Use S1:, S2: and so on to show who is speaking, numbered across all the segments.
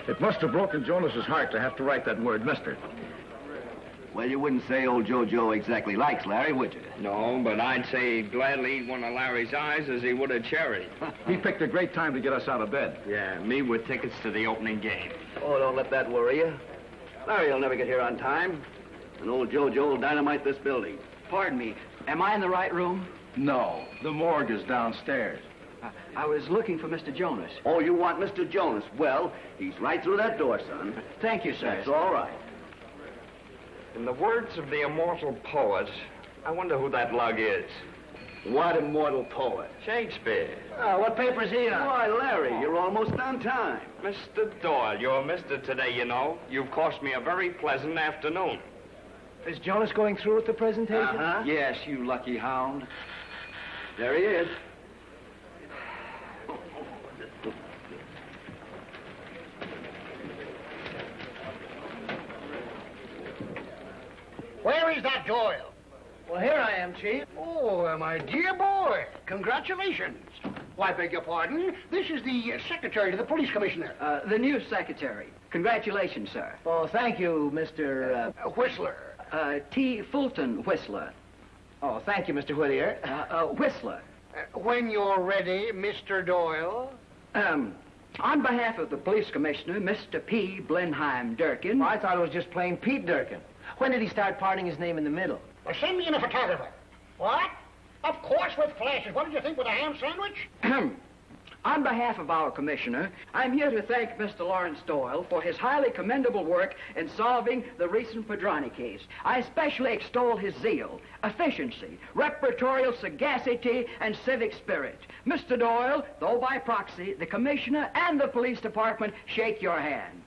S1: It must have broken Jonas's heart to have to write that word, mister.
S2: Well, you wouldn't say old Jojo exactly likes Larry, would you?
S3: No, but I'd say he'd gladly eat one of Larry's eyes as he would a cherry.
S1: He picked a great time to get us out of bed.
S3: Yeah, me with tickets to the opening game.
S2: Oh, don't let that worry you. Larry'll never get here on time. And old Jojo will dynamite this building.
S4: Pardon me, am I in the right room?
S1: No, the morgue is downstairs.
S4: I was looking for Mr. Jonas.
S2: Oh, you want Mr. Jonas? Well, he's right through that door, son.
S4: Thank you, sir.
S2: That's all right.
S3: In the words of the immortal poet, I wonder who that lug is.
S2: What immortal poet?
S3: Shakespeare.
S4: What paper is he on?
S2: Why, Larry, you're almost on time.
S3: Mr. Doyle, you're Mr. today, you know. You've cost me a very pleasant afternoon.
S4: Is Jonas going through with the presentation?
S2: Uh-huh.
S1: Yes, you lucky hound.
S2: There he is.
S5: Where is that Doyle?
S4: Well, here I am, Chief.
S5: Oh, my dear boy. Congratulations. Why, beg your pardon. This is the secretary to the police commissioner.
S4: The new secretary. Congratulations, sir. Oh, thank you, Mr.
S5: Whistler.
S4: T. Fulton Whistler. Oh, thank you, Mr. Whittier. Whistler.
S5: When you're ready, Mr. Doyle.
S4: On behalf of the police commissioner, Mr. P. Blenheim Durkin. Well, I thought it was just plain Pete Durkin. When did he start parting his name in the middle?
S5: Well, send me in a photographer. What? Of course with flashes. What did you think with a ham sandwich?
S4: On behalf of our commissioner, I'm here to thank Mr. Lawrence Doyle for his highly commendable work in solving the recent Pedrani case. I especially extol his zeal, efficiency, repertorial sagacity, and civic spirit. Mr. Doyle, though by proxy, the commissioner and the police department shake your hand.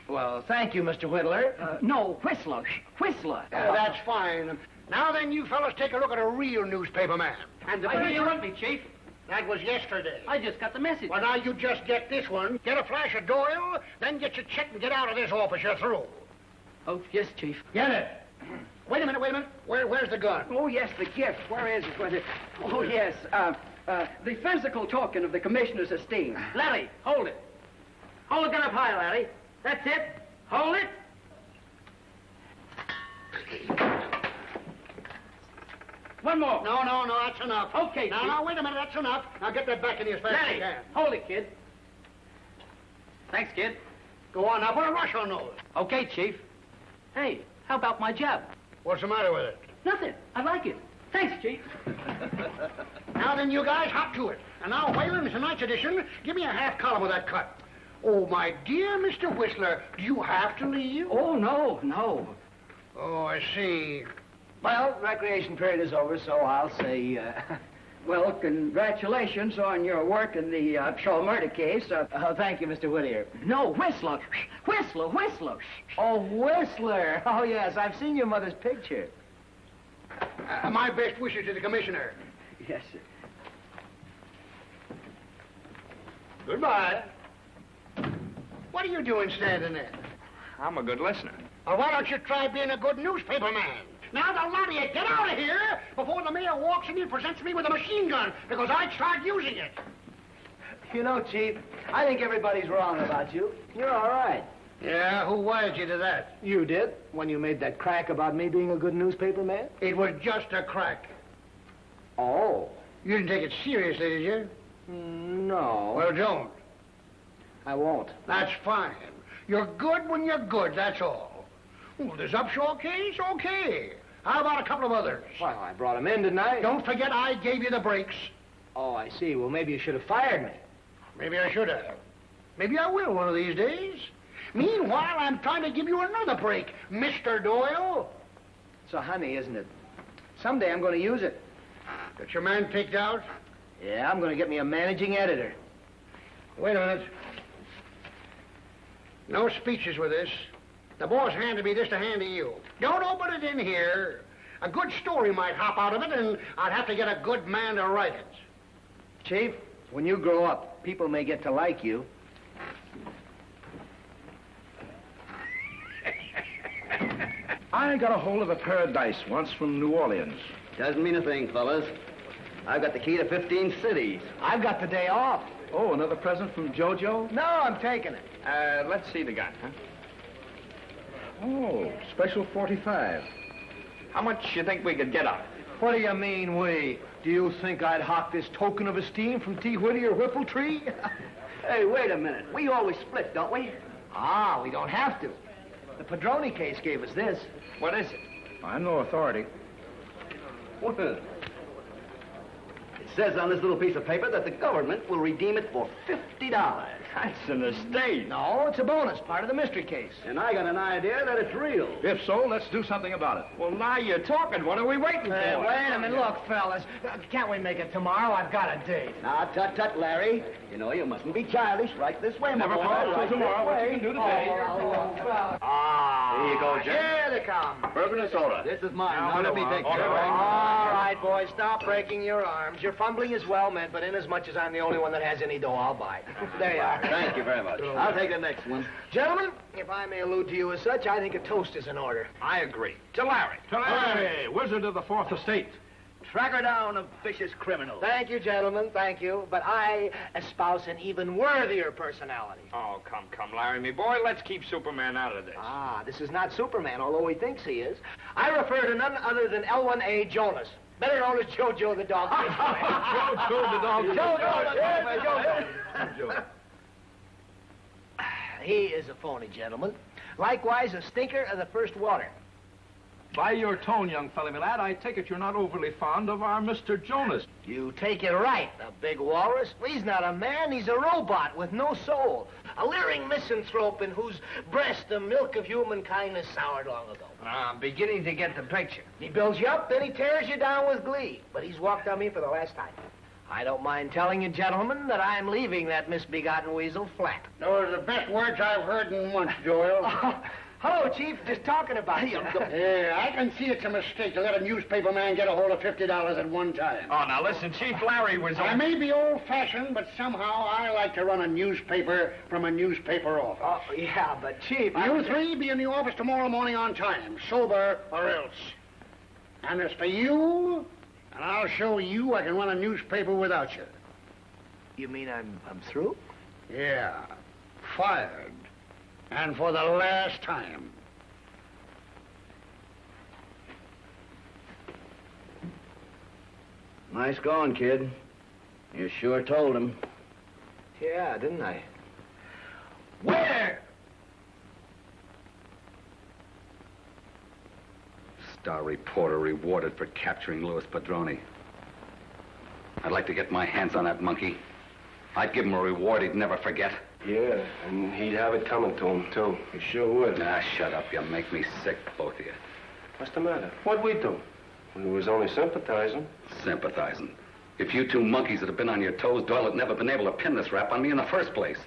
S4: Well, thank you, Mr. Whittler. No, Whistler. Whistler.
S5: That's fine. Now then, you fellas take a look at a real newspaper man. And
S4: Why do you want me, Chief?
S5: That was yesterday.
S4: I just got the message.
S5: Well, now you just get this one. Get a flash of Doyle, then get your check and get out of this office. You're through.
S4: Oh, yes, Chief.
S5: Get it. Wait a minute. Where's the gun?
S4: Oh, yes, the gift. Where is it? Oh, yes. The physical token of the commissioner's esteem. Larry, hold it. Hold the gun up high, Larry. That's it. Hold it. One more.
S5: No, that's enough.
S4: Okay,
S5: Now,
S4: Chief.
S5: now, wait a minute, that's enough. Now get that back in you as fast as
S4: Larry,
S5: you can.
S4: hold it, kid. Thanks, kid.
S5: Go on, now put a rush on those.
S4: Okay, Chief. Hey, how about my job?
S5: What's the matter with it?
S4: Nothing. I like it. Thanks, Chief.
S5: Now then, you guys, hop to it. And now, Whalen, tonight's edition, give me a half column of that cut. Oh, my dear Mr. Whistler, do you have to leave?
S4: Oh, no.
S5: Oh, I see.
S4: Well, recreation period is over, so I'll say, well, congratulations on your work in the Shaw murder case. Thank you, Mr. Whittier. No, Whistler. Whistler. Oh, Whistler. Oh, yes, I've seen your mother's picture.
S5: My best wishes to the commissioner.
S4: Yes, sir.
S5: Goodbye. What are you doing standing there?
S3: I'm a good listener.
S5: Well, why don't you try being a good newspaper man? Now, the lot of you, get out of here before the mayor walks in and presents me with a machine gun, because I'd start using it.
S4: You know, Chief, I think everybody's wrong about you. You're all right.
S5: Yeah, who wired you to that?
S4: You did, when you made that crack about me being a good newspaper man.
S5: It was just a crack.
S4: Oh.
S5: You didn't take it seriously, did you?
S4: No.
S5: Well, don't.
S4: I won't.
S5: That's fine. You're good when you're good, that's all. Well, this Upshaw case, okay. How about a couple of others?
S4: Well, I brought him in, didn't I?
S5: Don't forget I gave you the breaks.
S4: Oh, I see. Well, maybe you should have fired me.
S5: Maybe I should have. Maybe I will one of these days. Meanwhile, I'm trying to give you another break, Mr. Doyle.
S4: It's a honey, isn't it? Someday I'm going to use it.
S5: Got your man picked out?
S4: Yeah, I'm going to get me a managing editor.
S5: Wait a minute. No speeches with this. The boss handed me this to hand to you. Don't open it in here. A good story might hop out of it, and I'd have to get a good man to write it.
S4: Chief, when you grow up, people may get to like you.
S1: I got a hold of a pair of dice once from New Orleans.
S2: Doesn't mean a thing, fellas. I've got the key to 15 cities.
S5: I've got the day off.
S1: Oh, another present from JoJo?
S5: No, I'm taking it.
S3: Let's see the gun, huh?
S1: Oh, special 45.
S3: How much you think we could get on it?
S5: What do you mean, we? Do you think I'd hawk this token of esteem from T. Whitty or Whippletree?
S4: Hey, wait a minute. We always split, don't we?
S5: Ah, we don't have to. The Padroni case gave us this.
S3: What is it?
S1: I'm no authority.
S2: Well, it says on this little piece of paper that the government will redeem it for $50.
S3: That's an estate.
S5: No, it's a bonus, part of the mystery case.
S2: And I got an idea that it's real.
S1: If so, let's do something about it.
S3: Well, now you're talking. What are we waiting for?
S5: Wait a minute. Look, fellas, can't we make it tomorrow? I've got a date.
S2: Now, tut, Larry. You know, you mustn't be childish. Right this way, my
S1: Never
S2: boy.
S1: promise till
S2: Right
S1: tomorrow what you can do today.
S2: Here you go, Jim.
S5: Here they come.
S1: Bourbon and soda.
S2: This is mine. Now let me take care of it.
S5: All right, boys, stop breaking your arms. Your fumbling is well meant, but inasmuch as I'm the only one that has any dough, I'll buy it. There you are.
S2: Thank you very much. I'll take the next one.
S5: Gentlemen, if I may allude to you as such, I think a toast is in order.
S3: I agree. To Larry.
S1: Hey, Wizard of the Fourth Estate.
S2: Track her down, a vicious criminal.
S5: Thank you, gentlemen, thank you. But I espouse an even worthier personality.
S3: Oh, come, Larry, me boy. Let's keep Superman out of this.
S5: Ah, this is not Superman, although he thinks he is. I refer to none other than L1A Jonas, better known as JoJo the dog.
S1: JoJo the dog.
S5: JoJo. He is a phony, gentlemen. Likewise, a stinker of the first water.
S6: By your tone, young fellow, my lad, I take it you're not overly fond of our Mr. Jonas.
S5: You take it right, the big walrus. He's not a man, he's a robot with no soul. A leering misanthrope in whose breast the milk of human kindness soured long ago.
S3: I'm beginning to get the picture.
S5: He builds you up, then he tears you down with glee. But he's walked on me for the last time. I don't mind telling you, gentlemen, that I'm leaving that misbegotten weasel flat.
S7: Those are the best words I've heard in months, Doyle.
S5: Hello, Chief. Just talking about you.
S7: Yeah, I can see it's a mistake to let a newspaper man get a hold of $50 at one time.
S3: Oh, now listen, Chief, Larry was
S7: I
S3: on...
S7: may be old-fashioned, but somehow I like to run a newspaper from a newspaper office.
S5: Oh, yeah, but Chief...
S7: You three be in the office tomorrow morning on time, sober or else. And as for you, and I'll show you I can run a newspaper without you.
S5: You mean I'm through?
S7: Yeah, fired. And for the last time.
S2: Nice going, kid. You sure told him.
S5: Yeah, didn't I?
S2: Where?
S8: Star reporter rewarded for capturing Louis Padroni. I'd like to get my hands on that monkey. I'd give him a reward he'd never forget.
S9: Yeah, and he'd have it coming to him, too. He sure would.
S8: Ah, shut up. You make me sick, both of you.
S9: What's the matter? What'd we do? We was only sympathizing.
S8: Sympathizing. If you two monkeys had been on your toes, Doyle had never been able to pin this rap on me in the first place.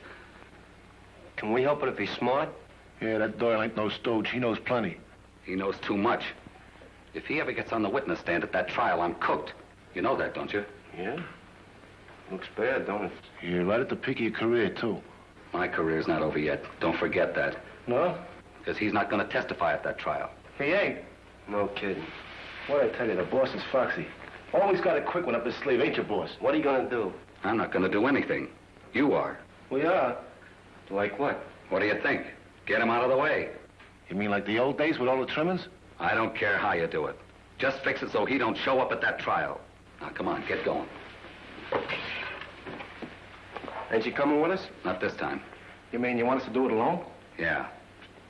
S9: Can we help it if he's smart?
S1: Yeah, that Doyle ain't no stooge. He knows plenty.
S8: He knows too much. If he ever gets on the witness stand at that trial, I'm cooked. You know that, don't you?
S9: Yeah? Looks bad, don't it?
S1: You're right at the peak of your career, too.
S8: My career's not over yet. Don't forget that.
S9: No?
S8: Because he's not going to testify at that trial.
S9: He ain't. No kidding. What I tell you, the boss is foxy. Always got a quick one up his sleeve, ain't you, boss? What are you gonna do?
S8: I'm not going to do anything. You are.
S9: We are. Like what?
S8: What do you think? Get him out of the way.
S1: You mean like the old days with all the trimmings?
S8: I don't care how you do it. Just fix it so he don't show up at that trial. Now, come on, get going.
S9: Ain't you coming with us?
S8: Not this time.
S9: You mean you want us to do it alone?
S8: Yeah.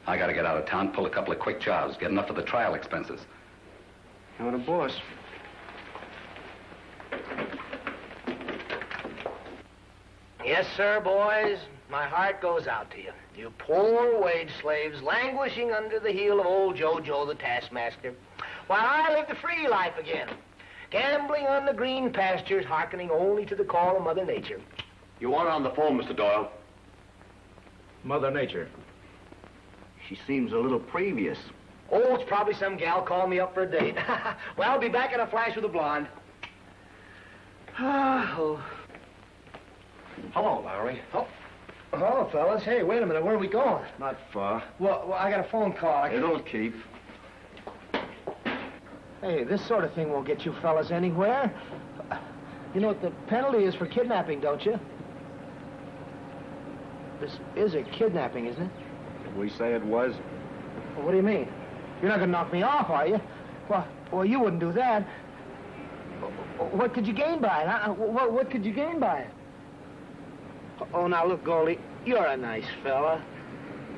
S8: I got to get out of town, pull a couple of quick jobs, get enough for the trial expenses.
S9: You're the boss.
S5: Yes, sir, boys. My heart goes out to you. You poor wage slaves languishing under the heel of old JoJo the taskmaster, while I live the free life again, gambling on the green pastures, hearkening only to the call of Mother Nature.
S2: You want her on the phone, Mr. Doyle?
S1: Mother Nature.
S2: She seems a little previous.
S5: Oh, it's probably some gal calling me up for a date. Well, I'll be back in a flash with a blonde. Oh.
S9: Hello, Larry.
S5: Oh, fellas. Hey, wait a minute. Where are we going?
S9: Not far.
S5: Well, I got a phone call.
S9: It'll keep.
S5: Hey, this sort of thing won't get you fellas anywhere. You know what the penalty is for kidnapping, don't you? This is a kidnapping, isn't it?
S9: Did we say it was?
S5: Well, what do you mean? You're not going to knock me off, are you? Well, you wouldn't do that. What could you gain by it? Huh? What could you gain by it? Oh, now, look, Goldie, you're a nice fella.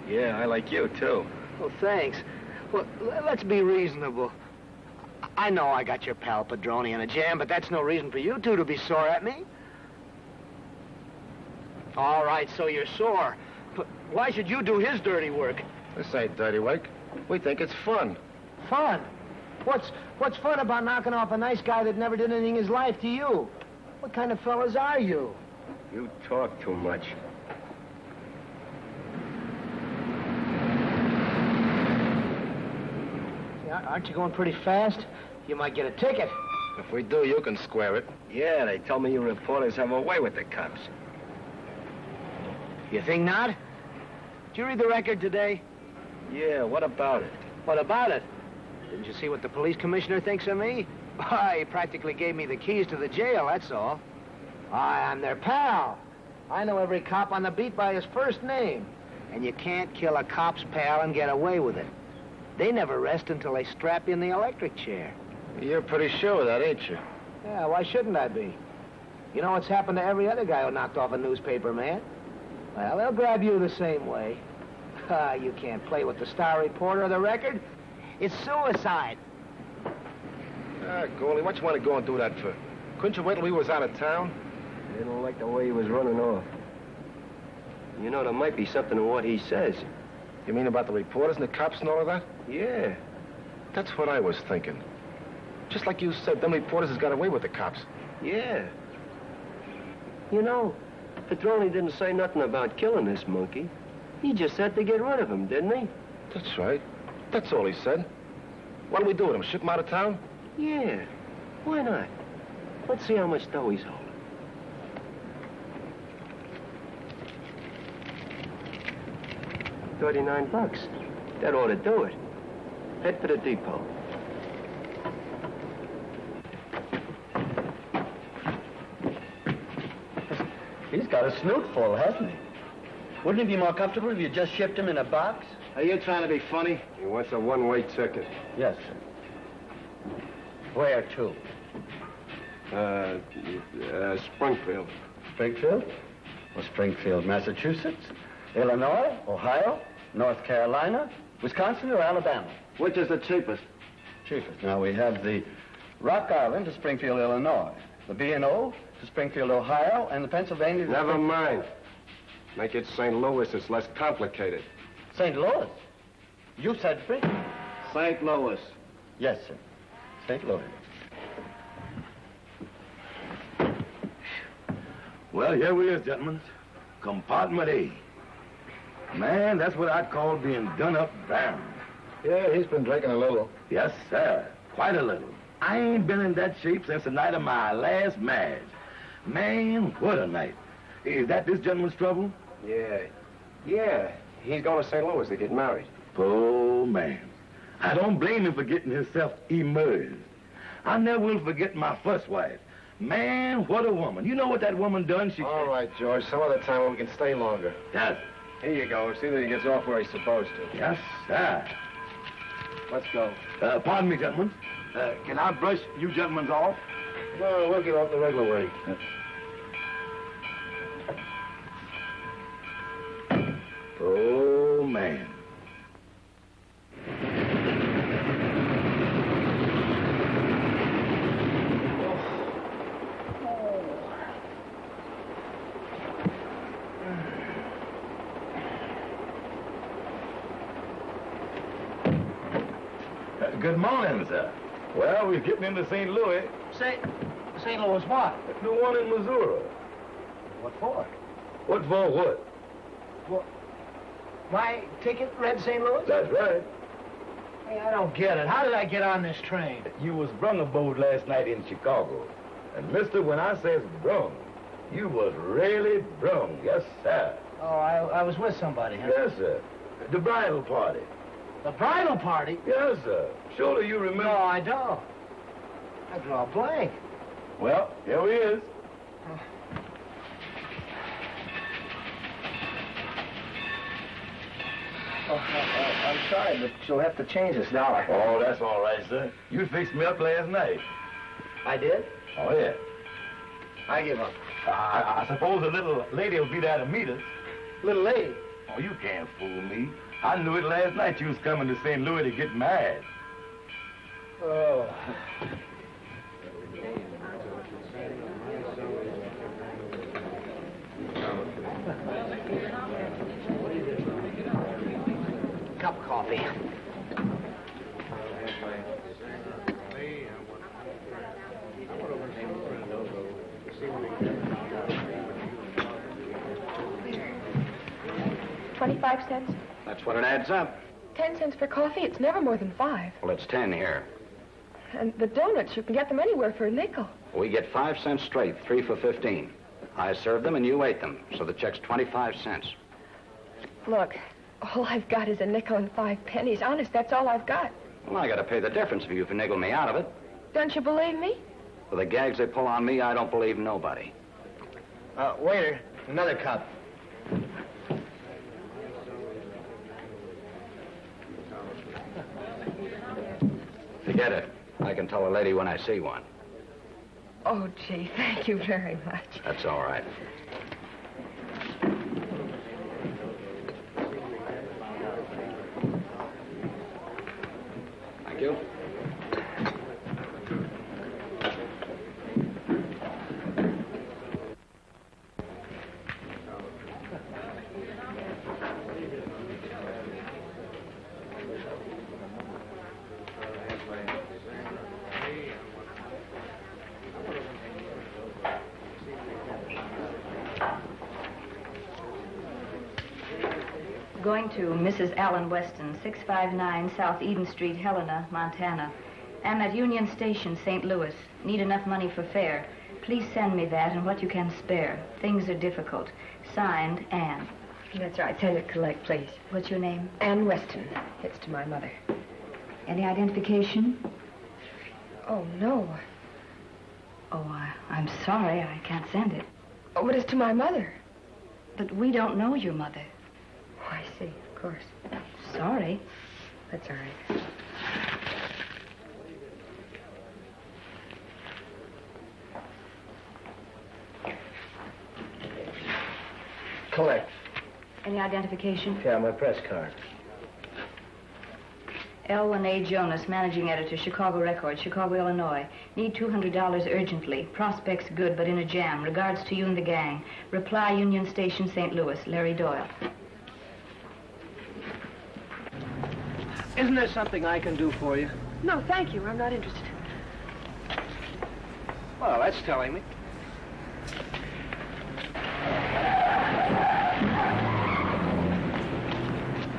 S9: Yeah, I like you, too.
S5: Well, thanks. Well, let's be reasonable. I know I got your pal Padroni in a jam, but that's no reason for you two to be sore at me. All right, so you're sore. But why should you do his dirty work?
S9: This ain't dirty work. We think it's fun.
S5: Fun? What's fun about knocking off a nice guy that never did anything in his life to you? What kind of fellas are you?
S9: You talk too much.
S5: Yeah, aren't you going pretty fast? You might get a ticket.
S9: If we do, you can square it. Yeah, they tell me you reporters have a way with the cops.
S5: You think not? Did you read the record today?
S9: Yeah, what about it?
S5: What about it? Didn't you see what the police commissioner thinks of me? He practically gave me the keys to the jail, that's all. I'm their pal. I know every cop on the beat by his first name. And you can't kill a cop's pal and get away with it. They never rest until they strap you in the electric chair.
S9: You're pretty sure of that, ain't you?
S5: Yeah, why shouldn't I be? You know what's happened to every other guy who knocked off a newspaper man? Well, they'll grab you the same way. You can't play with the star reporter of the record. It's suicide.
S9: Goldie, what you want to go and do that for? Couldn't you wait till we was out of town?
S10: I didn't like the way he was running off. You know, there might be something in what he says.
S9: You mean about the reporters and the cops and all of that?
S10: Yeah.
S9: That's what I was thinking. Just like you said, them reporters has got away with the cops.
S10: Yeah. You know, Padroni didn't say nothing about killing this monkey. He just said to get rid of him, didn't he?
S9: That's right. That's all he said. What do we do with him? Ship him out of town?
S10: Yeah. Why not? Let's see how much dough he's holding. $39. That ought to do it. Head for the depot.
S11: He's got a snoot full, hasn't he? Wouldn't it be more comfortable if you just shipped him in a box?
S9: Are you trying to be funny?
S10: He wants a one-way ticket.
S11: Yes, sir. Where to?
S10: Springfield.
S11: Springfield? Well, Springfield, Massachusetts, Illinois, Ohio, North Carolina, Wisconsin, or Alabama?
S9: Which is the cheapest?
S11: Cheapest. Now, we have the Rock Island to Springfield, Illinois, the B&O to Springfield, Ohio, and the Pennsylvania to
S10: Never mind. Make it St. Louis. It's less complicated.
S11: St. Louis? You said Springfield.
S9: St. Louis.
S11: Yes, sir. St. Louis.
S12: Well, here we is, gentlemen. Compartment A. Man, that's what I'd call being done up brown.
S9: Yeah, he's been drinking a little.
S12: Yes, sir. Quite a little. I ain't been in that shape since the night of my last marriage. Man, what a night. Is that this gentleman's trouble?
S10: Yeah. He's going to St. Louis to get married.
S12: Oh, man. I don't blame him for getting himself immersed. I never will forget my first wife. Man, what a woman. You know what that woman done? She...
S9: All right, George. Some other time when we can stay longer.
S12: Yes.
S10: Here you go. See that he gets off where he's supposed to.
S12: Yes, sir.
S10: Let's go.
S12: Pardon me, gentlemen. Can I brush you gentlemen off?
S9: No, we'll get off the regular way.
S12: Oh, man. Good morning, sir. Well, we're getting into St. Louis.
S5: St. Louis what?
S12: The one in Missouri.
S5: What for?
S12: What for what?
S5: Well, my ticket read St. Louis?
S12: That's right.
S5: Hey, I don't get it. How did I get on this train?
S12: You was brung aboard last night in Chicago. And, mister, when I says brung, you was really brung. Yes, sir.
S5: Oh, I was with somebody, huh?
S12: Yes, sir. The bridal party.
S5: The bridal party?
S12: Yes, sir. Surely you remember...
S5: No, I don't. I draw a blank.
S12: Well, here he is.
S5: Oh, I'm sorry, but you'll have to change this dollar.
S12: Oh, that's all right, sir. You fixed me up last night.
S5: I did?
S12: Oh, yeah.
S5: I give up.
S12: I suppose the little lady will be there to meet us.
S5: Little lady?
S12: Oh, you can't fool me. I knew it last night you was coming to St. Louis to get married.
S5: Oh. Cup of coffee.
S13: $0.25?
S2: That's what it adds up.
S13: 10 cents for coffee? It's never more than 5.
S2: Well, it's 10 here.
S13: And the donuts, you can get them anywhere for a nickel.
S2: We get 5 cents straight, 3 for 15. I served them and you ate them, so the check's 25 cents.
S13: Look, all I've got is a nickel and 5 pennies. Honest, that's all I've got.
S2: Well, I gotta pay the difference if you finagle me out of it.
S13: Don't you believe me?
S2: For the gags they pull on me, I don't believe nobody.
S5: Waiter, another cup.
S2: Forget it. I can tell a lady when I see one.
S13: Oh, gee, thank you very much.
S2: That's all right. Thank you.
S14: Going to Mrs. Allen Weston, 659 South Eden Street, Helena, Montana. I'm at Union Station, St. Louis. Need enough money for fare. Please send me that and what you can spare. Things are difficult. Signed, Anne.
S13: That's right. Send it collect, please.
S14: What's your name?
S13: Ann Weston. It's to my mother.
S14: Any identification?
S13: Oh, no.
S14: Oh, I'm sorry. I can't send it.
S13: Oh, but it's to my mother.
S14: But we don't know your mother.
S13: Oh, I see. Of course.
S14: Sorry.
S13: That's all right.
S5: Collect.
S14: Any identification?
S5: Yeah, my press card.
S14: Elwyn A. Jonas, managing editor, Chicago Record, Chicago, Illinois. Need $200 urgently. Prospects good, but in a jam. Regards to you and the gang. Reply, Union Station, St. Louis. Larry Doyle.
S5: Isn't there something I can do for you?
S13: No, thank you. I'm not interested.
S5: Well, that's telling me.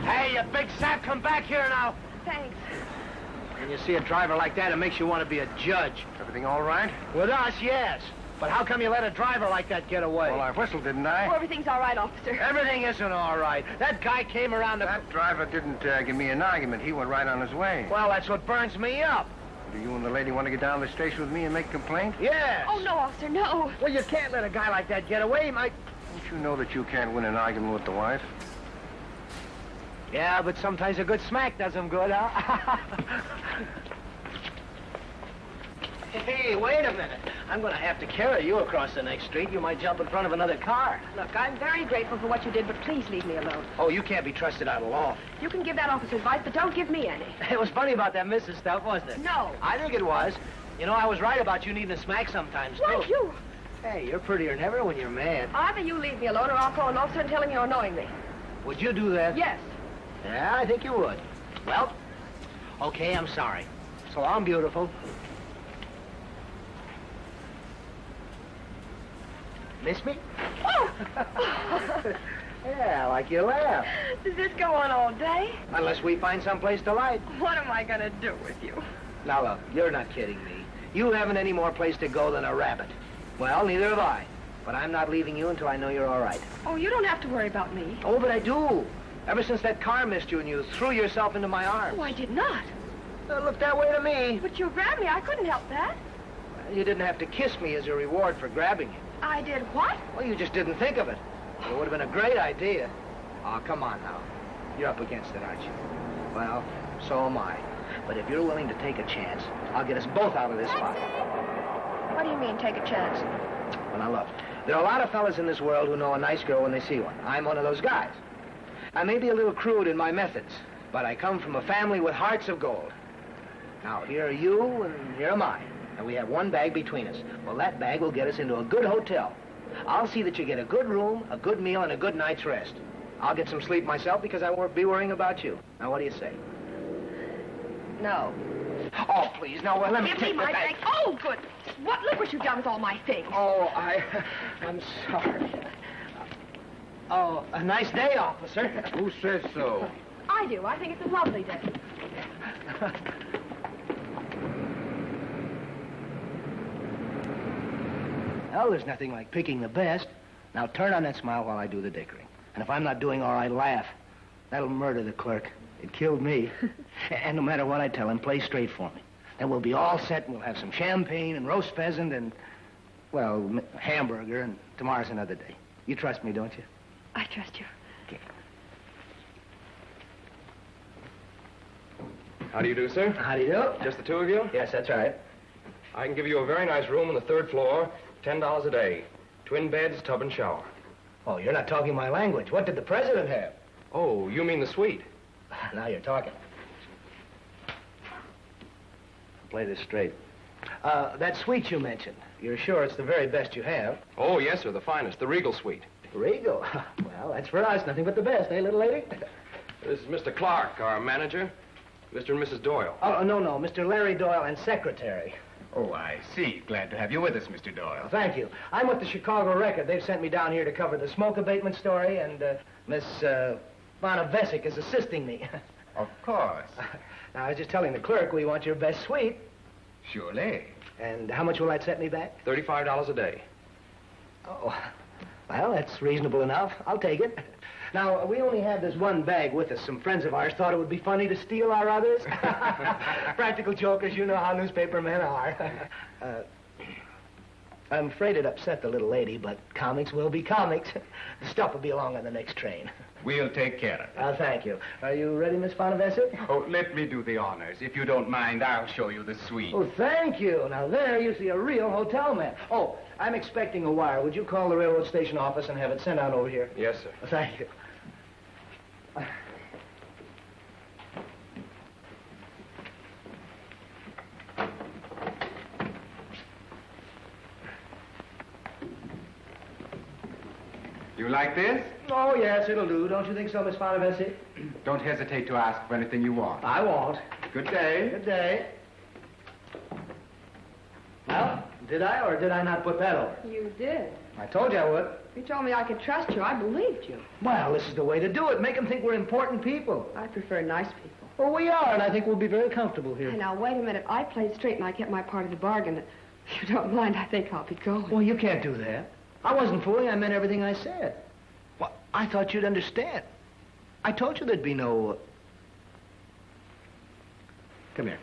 S5: Hey, you big sap, come back here now.
S13: Thanks.
S5: When you see a driver like that, it makes you want to be a judge.
S9: Everything all right?
S5: With us, yes. But how come you let a driver like that get away?
S9: Well, I whistled, didn't I?
S13: Oh, everything's all right, officer.
S5: Everything isn't all right. That guy came around the...
S9: That driver didn't give me an argument. He went right on his way.
S5: Well, that's what burns me up.
S9: Do you and the lady want to get down to the station with me and make a complaint?
S5: Yes.
S13: Oh, no, officer, no.
S5: Well, you can't let a guy like that get away, Mike.
S9: Don't you know that you can't win an argument with the wife?
S5: Yeah, but sometimes a good smack does him good, huh? Hey, wait a minute. I'm going to have to carry you across the next street. You might jump in front of another car.
S13: Look, I'm very grateful for what you did, but please leave me alone.
S5: Oh, you can't be trusted out of law.
S13: You can give that officer advice, but don't give me any.
S5: It was funny about that Mrs. stuff, wasn't it?
S13: No.
S5: I think it was. You know, I was right about you needing a smack sometimes,
S13: Why,
S5: too.
S13: you?
S5: Hey, you're prettier than ever when you're mad.
S13: Either you leave me alone or I'll call an officer and tell him you're annoying me.
S5: Would you do that?
S13: Yes.
S5: Yeah, I think you would. Well, okay, I'm sorry. So long, beautiful. Miss me?
S13: Oh!
S5: Yeah, like you laugh.
S13: Does this go on all day?
S5: Unless we find someplace to light.
S13: What am I going to do with you?
S5: Now, look, you're not kidding me. You haven't any more place to go than a rabbit. Well, neither have I. But I'm not leaving you until I know you're all right.
S13: Oh, you don't have to worry about me.
S5: Oh, but I do. Ever since that car missed you and you threw yourself into my arms.
S13: Oh, I did not.
S5: Look that way to me.
S13: But you grabbed me. I couldn't help that.
S5: You didn't have to kiss me as a reward for grabbing you.
S13: I did what?
S5: Well, you just didn't think of it. It would have been a great idea. Oh, come on now. You're up against it, aren't you? Well, so am I. But if you're willing to take a chance, I'll get us both out of this spot.
S13: What do you mean, take a chance?
S5: Well, now look, there are a lot of fellas in this world who know a nice girl when they see one. I'm one of those guys. I may be a little crude in my methods, but I come from a family with hearts of gold. Now, here are you and here am I. And we have one bag between us. Well, that bag will get us into a good hotel. I'll see that you get a good room, a good meal, and a good night's rest. I'll get some sleep myself because I won't be worrying about you. Now, what do you say?
S13: No.
S5: Oh, please, no, well, let me
S13: Give
S5: take
S13: me my
S5: bag.
S13: bag. Oh, good. Look what you've done with all my things.
S5: Oh, I'm sorry. Oh, a nice day, officer.
S3: Who says so?
S13: I do. I think it's a lovely day.
S5: Well, there's nothing like picking the best. Now turn on that smile while I do the dickering. And if I'm not doing all right, laugh. That'll murder the clerk. It killed me. And no matter what I tell him, play straight for me. Then we'll be all set, and we'll have some champagne and roast pheasant and, well, hamburger, and tomorrow's another day. You trust me, don't you?
S13: I trust you.
S5: Okay.
S15: How do you do, sir?
S5: How do you do?
S15: Just the two of you?
S5: Yes, that's right.
S15: I can give you a very nice room on the 3rd floor, $10 a day. Twin beds, tub and shower.
S5: Oh, you're not talking my language. What did the president have?
S15: Oh, you mean the suite?
S5: Now you're talking. Play this straight. That suite you mentioned, you're sure it's the very best you have?
S15: Oh, yes, sir, the finest, the Regal suite.
S5: Regal? Well, that's for us. Nothing but the best, eh, little lady?
S15: This is Mr. Clark, our manager. Mr. and Mrs. Doyle.
S5: Oh, no, Mr. Larry Doyle and secretary.
S16: Oh, I see. Glad to have you with us, Mr. Doyle.
S5: Thank you. I'm with the Chicago Record. They've sent me down here to cover the smoke abatement story, and Miss Bonavesic is assisting me.
S16: Of course.
S5: Now, I was just telling the clerk we want your best suite.
S16: Surely.
S5: And how much will that set me back?
S15: $35 a day.
S5: Oh, well, that's reasonable enough. I'll take it. Now, we only have this one bag with us. Some friends of ours thought it would be funny to steal our others. Practical jokers, you know how newspaper men are. I'm afraid it upset the little lady, but comics will be comics. The stuff will be along on the next train.
S16: We'll take care of it.
S5: Thank you. Are you ready, Miss Bonavesic?
S16: Oh, let me do the honors. If you don't mind, I'll show you the suite.
S5: Oh, thank you. Now, there you see a real hotel man. Oh, I'm expecting a wire. Would you call the railroad station office and have it sent out over here?
S15: Yes, sir.
S5: Thank you.
S16: You like this?
S5: Oh, yes, it'll do. Don't you think so, Miss Bonavesic?
S16: Don't hesitate to ask for anything you want.
S5: I won't.
S16: Good day.
S5: Good day. Well, did I or did I not put that over?
S13: You did.
S5: I told you I would.
S13: You told me I could trust you. I believed you.
S5: Well, this is the way to do it. Make them think we're important people.
S13: I prefer nice people.
S5: Well, we are, and I think we'll be very comfortable here.
S13: Hey, now, wait a minute. I played straight and I kept my part of the bargain. If you don't mind, I think I'll be going.
S5: Well, you can't do that. I wasn't fooling. I meant everything I said. Well, I thought you'd understand. I told you there'd be no... Come here.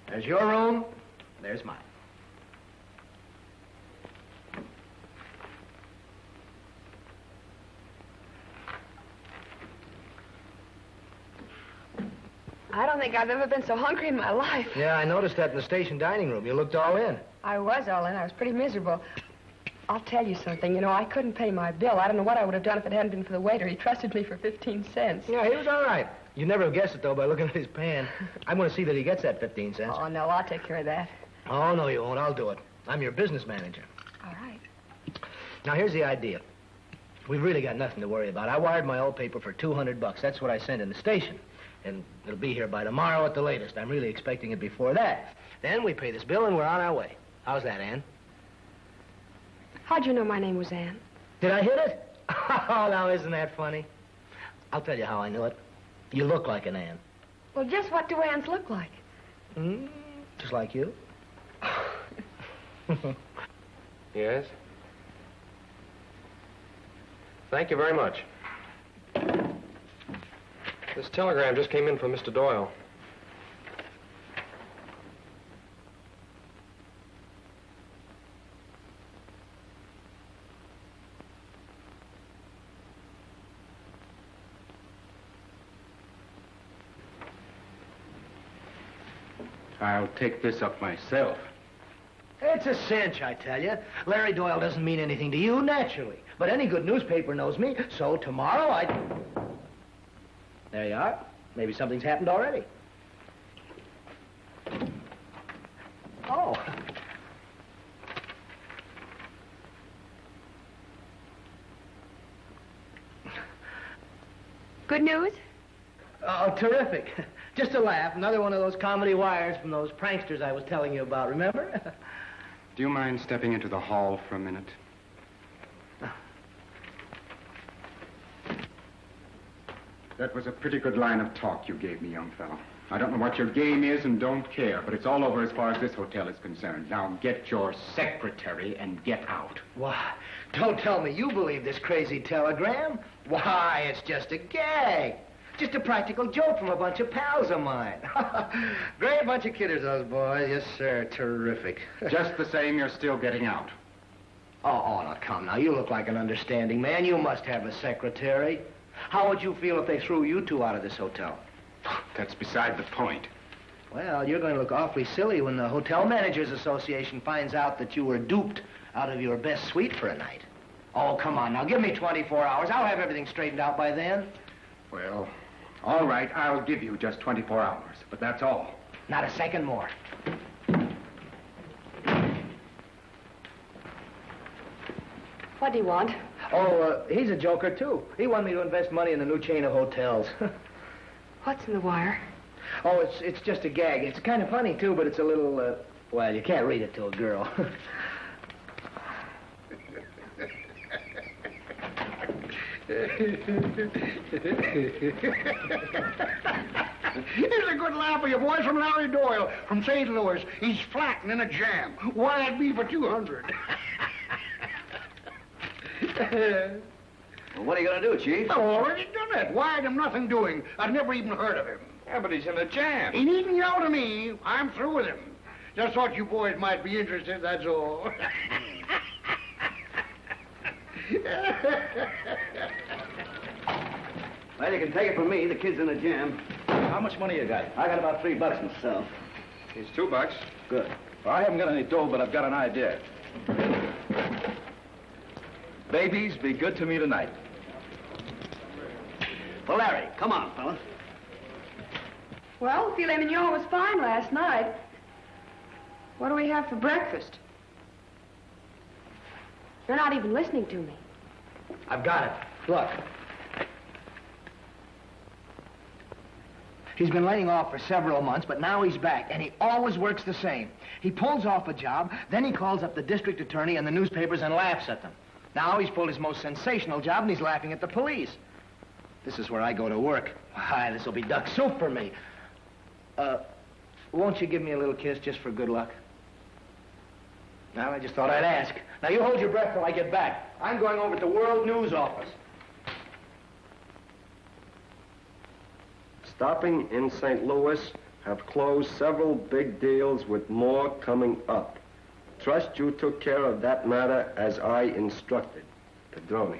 S5: There's your room. There's mine.
S13: I don't think I've ever been so hungry in my life.
S5: Yeah, I noticed that in the station dining room. You looked all in.
S13: I was all in. I was pretty miserable. I'll tell you something. You know, I couldn't pay my bill. I don't know what I would have done if it hadn't been for the waiter. He trusted me for 15 cents.
S5: Yeah, he was all right. You never have guessed it, though, by looking at his pan. I'm going to see that he gets that 15 cents.
S13: Oh, no, I'll take care of that.
S5: Oh, no, you won't. I'll do it. I'm your business manager.
S13: All right.
S5: Now, here's the idea. We've really got nothing to worry about. I wired my old paper for $200. That's what I sent in the station. And it'll be here by tomorrow at the latest. I'm really expecting it before that. Then we pay this bill and we're on our way. How's that, Ann?
S13: How'd you know my name was Ann?
S5: Did I hit it? Oh, now, isn't that funny? I'll tell you how I knew it. You look like an Ann.
S13: Well, just what do Anns look like?
S5: Just like you.
S15: Yes? Thank you very much. This telegram just came in from Mr. Doyle.
S16: I'll take this up myself.
S5: It's a cinch, I tell you. Larry Doyle doesn't mean anything to you, naturally. But any good newspaper knows me, so tomorrow There you are. Maybe something's happened already. Oh.
S13: Good news?
S5: Oh, terrific. Just a laugh. Another one of those comedy wires from those pranksters I was telling you about, remember?
S16: Do you mind stepping into the hall for a minute? That was a pretty good line of talk you gave me, young fellow. I don't know what your game is and don't care, but it's all over as far as this hotel is concerned. Now get your secretary and get out.
S5: Why, don't tell me you believe this crazy telegram. Why, it's just a gag. Just a practical joke from a bunch of pals of mine. Great bunch of kidders, those boys. Yes, sir. Terrific.
S16: Just the same, you're still getting out.
S5: Oh, now, come now. You look like an understanding man. You must have a secretary. How would you feel if they threw you two out of this hotel?
S16: That's beside the point.
S5: Well, you're going to look awfully silly when the Hotel Managers Association finds out that you were duped out of your best suite for a night. Oh, come on now. Give me 24 hours. I'll have everything straightened out by then.
S16: Well, all right, I'll give you just 24 hours, but that's all.
S5: Not a second more.
S13: What do you want?
S5: Oh, he's a joker, too. He wanted me to invest money in the new chain of hotels.
S13: What's in the wire?
S5: Oh, it's just a gag. It's kind of funny, too, but it's a little, well, you can't read it to a girl.
S7: Here's a good laugh for you boys from Larry Doyle from St. Louis. He's flattened in a jam. Why, that'd be for 200.
S2: Well, what are you going to do, Chief?
S7: I've already done it. Wired him nothing doing. I've never even heard of him.
S3: Yeah, but he's in a jam.
S7: He needn't yell to me. I'm through with him. Just thought you boys might be interested, that's all.
S2: Well, you can take it from me. The kid's in a jam.
S11: How much money you got?
S2: I got about $3 myself.
S3: He's $2.
S11: Good. Well, I haven't got any dough, but I've got an idea. Babies, be good to me tonight.
S2: Well, Larry, come on, fella.
S13: Well, filet mignon was fine last night. What do we have for breakfast? You're not even listening to me.
S5: I've got it. Look. He's been laying off for several months, but now he's back, and he always works the same. He pulls off a job, then he calls up the district attorney and the newspapers and laughs at them. Now he's pulled his most sensational job, and he's laughing at the police. This is where I go to work. Why, this will be duck soup for me. Won't you give me a little kiss just for good luck? Well, I just thought I'd ask. Now, you hold your breath till I get back. I'm going over to the World News office.
S17: Stopping in St. Louis, have closed several big deals with more coming up. Trust you took care of that matter as I instructed.
S9: Padrone,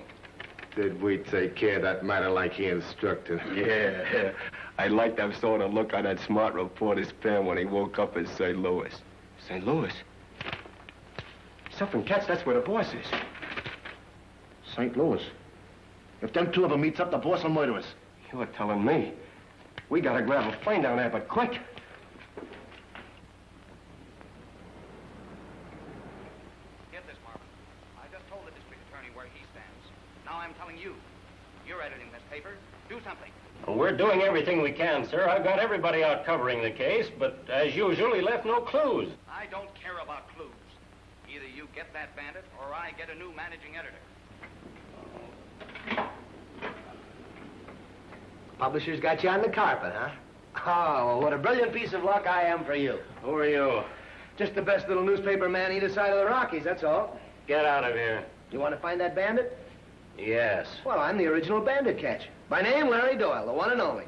S9: did we take care of that matter like he instructed?
S17: Yeah. I liked that sort of look on that smart reporter's pen when he woke up in St. Louis.
S9: St. Louis? Suffering cats, that's where the boss is.
S7: St. Louis. If them two of them meets up, the boss will murder us.
S9: You're telling me. We gotta grab a plane down there, but quick.
S18: Get this, Marvin. I just told the district attorney where he stands. Now I'm telling you. You're editing this paper. Do something.
S19: Well, we're doing everything we can, sir. I've got everybody out covering the case, but as usual, he left no clues.
S18: I don't care about clues. Either you get that bandit, or I get a new managing editor.
S5: Publisher's got you on the carpet, huh? Oh, well, what a brilliant piece of luck I am for you.
S19: Who are you?
S5: Just the best little newspaper man either side of the Rockies, that's all.
S19: Get out of here.
S5: You want to find that bandit?
S19: Yes.
S5: Well, I'm the original bandit catcher. By name, Larry Doyle, the one and only.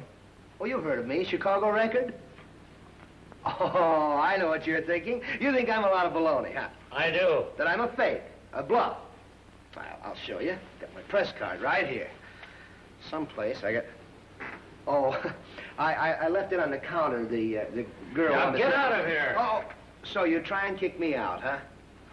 S5: Oh, you've heard of me, Chicago Record? Oh, I know what you're thinking. You think I'm a lot of baloney, huh?
S19: I do.
S5: That I'm a fake, a bluff. Well, I'll show you. Got my press card right here. Someplace I got... Oh, I left it on the counter. The girl...
S19: Now,
S5: on the
S19: get out of here.
S5: Oh, so you try and kick me out, huh?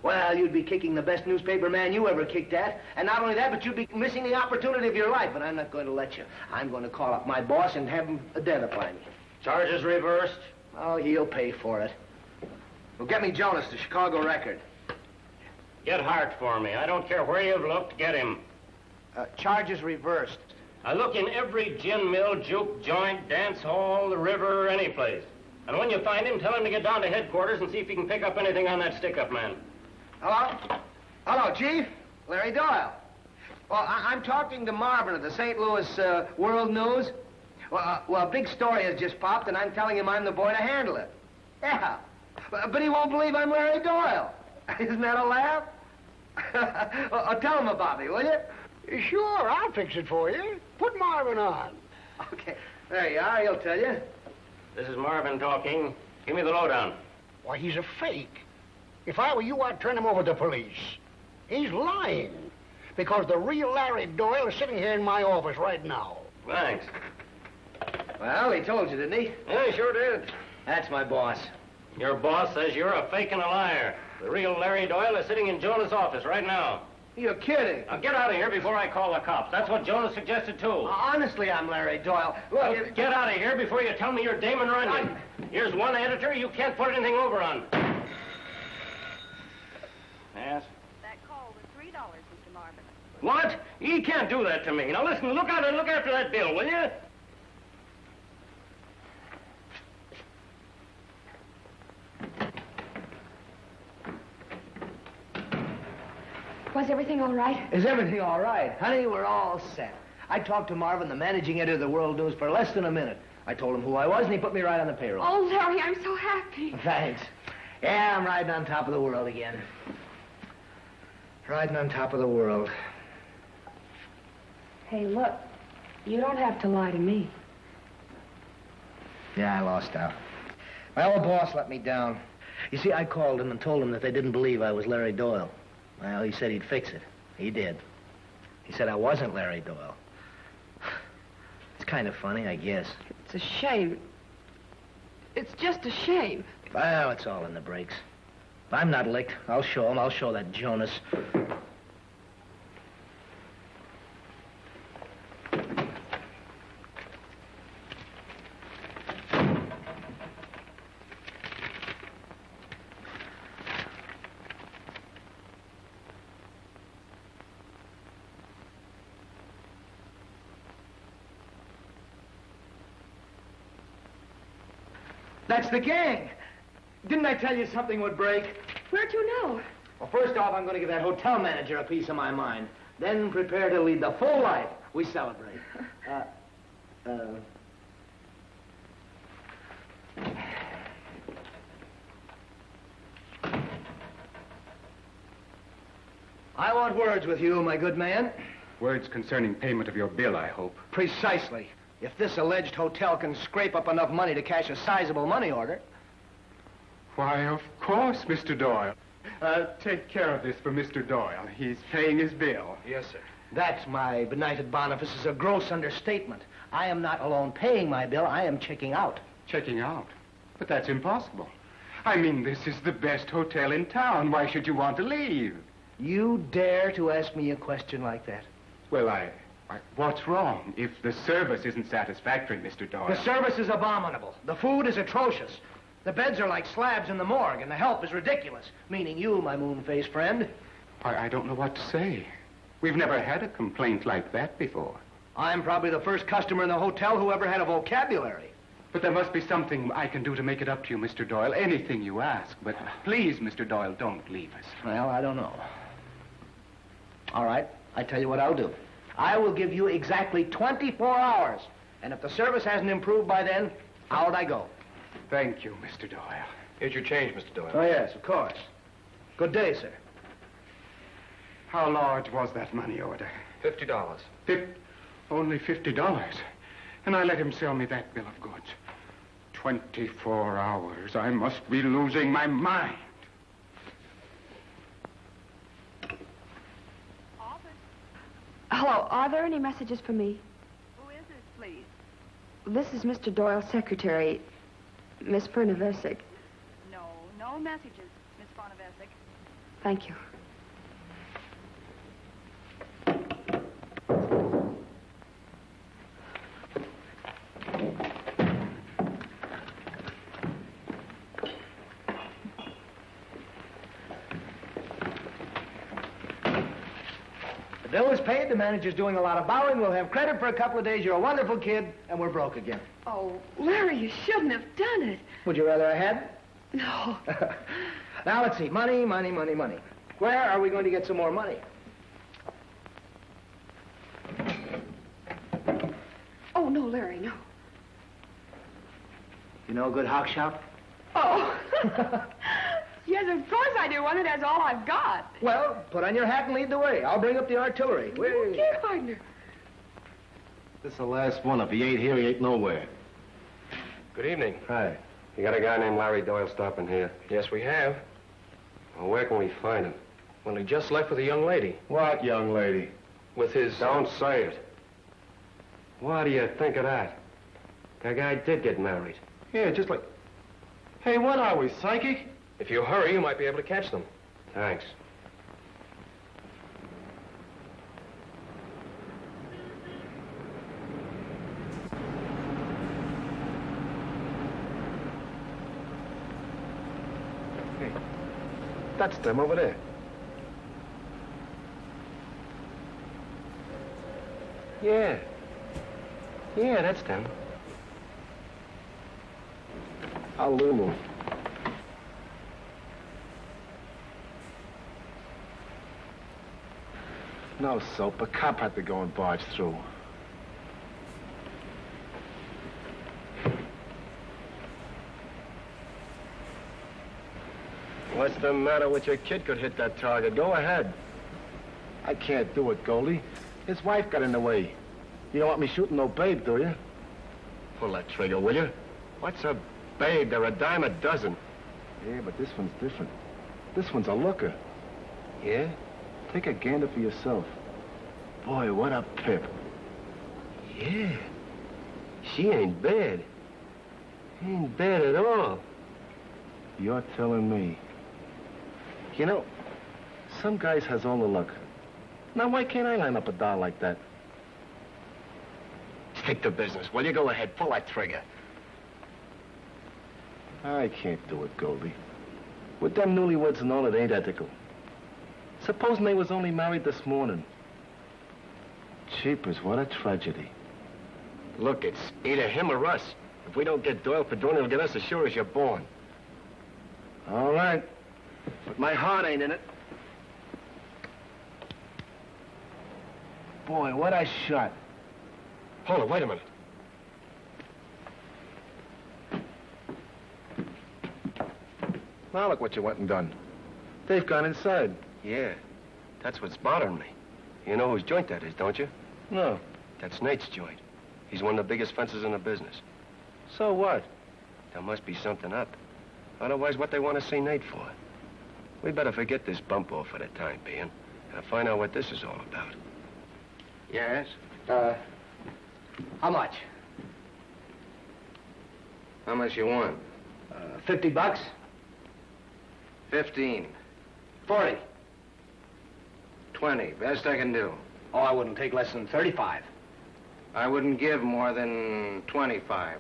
S5: Well, you'd be kicking the best newspaper man you ever kicked at. And not only that, but you'd be missing the opportunity of your life. But I'm not going to let you. I'm going to call up my boss and have him identify me.
S19: Charges reversed.
S5: Oh, he'll pay for it. Well, get me Jonas, the Chicago Record.
S19: Get Hart for me. I don't care where you've looked, get him.
S5: Charges reversed.
S19: I look in every gin mill, juke joint, dance hall, the river, any place. And when you find him, tell him to get down to headquarters and see if he can pick up anything on that stick-up man.
S5: Hello? Hello, Chief. Larry Doyle. Well, I'm talking to Marvin of the St. Louis World News. Well, a big story has just popped, and I'm telling him I'm the boy to handle it. Yeah. But he won't believe I'm Larry Doyle. Isn't that a laugh? Tell him about me, will you?
S7: Sure, I'll fix it for you. Put Marvin on.
S5: Okay. There you are. He'll tell you.
S19: This is Marvin talking. Give me the lowdown.
S7: Why, he's a fake. If I were you, I'd turn him over to police. He's lying. Because the real Larry Doyle is sitting here in my office right now.
S19: Thanks.
S5: Well, he told you, didn't he?
S19: Yeah, he sure did.
S5: That's my boss.
S19: Your boss says you're a fake and a liar. The real Larry Doyle is sitting in Jonas' office right now.
S5: You're kidding.
S19: Now get out of here before I call the cops. That's what Jonas suggested, too.
S5: Honestly, I'm Larry Doyle. Look,
S19: get out of here before you tell me you're Damon Runyon. Here's one editor you can't put anything over on. Yes?
S20: That call was $3, Mr. Marvin.
S19: What? He can't do that to me. Now listen, look out and look after that bill, will you?
S13: Was everything all right?
S5: Is everything all right? Honey, we're all set. I talked to Marvin, the managing editor of the World News, for less than a minute. I told him who I was, and he put me right on the payroll.
S13: Oh, Larry, I'm so happy.
S5: Thanks. Yeah, I'm riding on top of the world again. Riding on top of the world.
S13: Hey, look, you don't have to lie to me.
S5: Yeah, I lost out. My old boss let me down. You see, I called him and told him that they didn't believe I was Larry Doyle. Well, he said he'd fix it. He did. He said I wasn't Larry Doyle. It's kind of funny, I guess.
S13: It's a shame. It's just a shame.
S5: Well, it's all in the breaks. If I'm not licked, I'll show him. I'll show that Jonas. That's the gang. Didn't I tell you something would break?
S13: Where'd you know?
S5: Well, first off, I'm going to give that hotel manager a piece of my mind. Then prepare to lead the full life we celebrate. I want words with you, my good man.
S16: Words concerning payment of your bill, I hope.
S5: Precisely. If this alleged hotel can scrape up enough money to cash a sizable money order.
S16: Why, of course, Mr. Doyle. Take care of this for Mr. Doyle. He's paying his bill.
S5: Yes, sir. That, my benighted Boniface, is a gross understatement. I am not alone paying my bill, I am checking out.
S16: Checking out? But that's impossible. I mean, this is the best hotel in town. Why should you want to leave?
S5: You dare to ask me a question like that?
S16: Well, what's wrong? If the service isn't satisfactory, Mr. Doyle.
S5: The service is abominable. The food is atrocious. The beds are like slabs in the morgue, and the help is ridiculous. Meaning you, my moon-faced friend.
S16: I don't know what to say. We've never had a complaint like that before.
S5: I'm probably the first customer in the hotel who ever had a vocabulary.
S16: But there must be something I can do to make it up to you, Mr. Doyle. Anything you ask. But please, Mr. Doyle, don't leave us.
S5: Well, I don't know. All right, I tell you what I'll do. I will give you exactly 24 hours. And if the service hasn't improved by then, out I go.
S16: Thank you, Mr. Doyle.
S15: Here's your change, Mr. Doyle.
S5: Oh, yes, of course. Good day, sir.
S16: How large was that money order?
S15: $50.
S16: Only $50. And I let him sell me that bill of goods. 24 hours. I must be losing my mind.
S13: Hello, are there any messages for me?
S20: Who is this, please?
S13: This is Mr. Doyle's secretary, Miss Pernavesic.
S20: No messages, Miss Bonavesic.
S13: Thank you.
S5: The bill is paid. The manager's doing a lot of bowing. We'll have credit for a couple of days. You're a wonderful kid, and we're broke again.
S13: Oh, Larry, you shouldn't have done it.
S5: Would you rather I had?
S13: No.
S5: Now, let's see. Money. Where are we going to get some more money?
S13: Oh, no, Larry, no.
S5: You know a good hock shop?
S13: Oh. Yes, of course I do. One that has all I've got.
S5: Well, put on your hat and lead the way. I'll bring up the artillery.
S13: Okay, partner.
S9: This is the last one. If he ain't here, he ain't nowhere.
S15: Good evening.
S9: Hi. You got a guy named Larry Doyle stopping here?
S15: Yes, we have.
S9: Well, where can we find him?
S15: Well, he just left with a young lady.
S9: What young lady?
S15: With his...
S9: Don't say it. What do you think of that? That guy did get married. Yeah, just like... Hey, what are we, psychic?
S15: If you hurry, you might be able to catch them.
S9: Thanks.
S15: Hey, that's them over there.
S9: Yeah. Yeah, that's them. Lulu. No soap. A cop had to go and barge through. What's the matter with your kid? Could hit that target. Go ahead. I can't do it, Goldie. His wife got in the way. You don't want me shooting no babe, do you? Pull that trigger, will you? What's a babe? They're a dime a dozen. Yeah, but this one's different. This one's a looker. Yeah? Take a gander for yourself. Boy, what a pip. Yeah. She ain't bad. Ain't bad at all. You're telling me. You know, some guys has all the luck. Now, why can't I line up a doll like that? Stick to business. Well, you go ahead. Pull that trigger. I can't do it, Goldie. With them newlyweds and all, it ain't ethical. Supposing they was only married this morning. Jeepers, what a tragedy. Look, it's either him or us. If we don't get Doyle, Padrone will get us as sure as you're born. All right. But my heart ain't in it. Boy, what a shot.
S15: Hold it, wait a minute.
S9: Now look what you went and done. They've gone inside. Yeah, that's what's bothering me. You know whose joint that is, don't you? No. That's Nate's joint. He's one of the biggest fences in the business. So what? There must be something up. Otherwise, what they want to see Nate for? We better forget this bump off for the time being and find out what this is all about.
S5: Yes? How much?
S15: How much you want?
S5: $50?
S15: 15.
S5: 40.
S15: 20. Best I can do.
S5: Oh, I wouldn't take less than 35.
S15: I wouldn't give more than 25.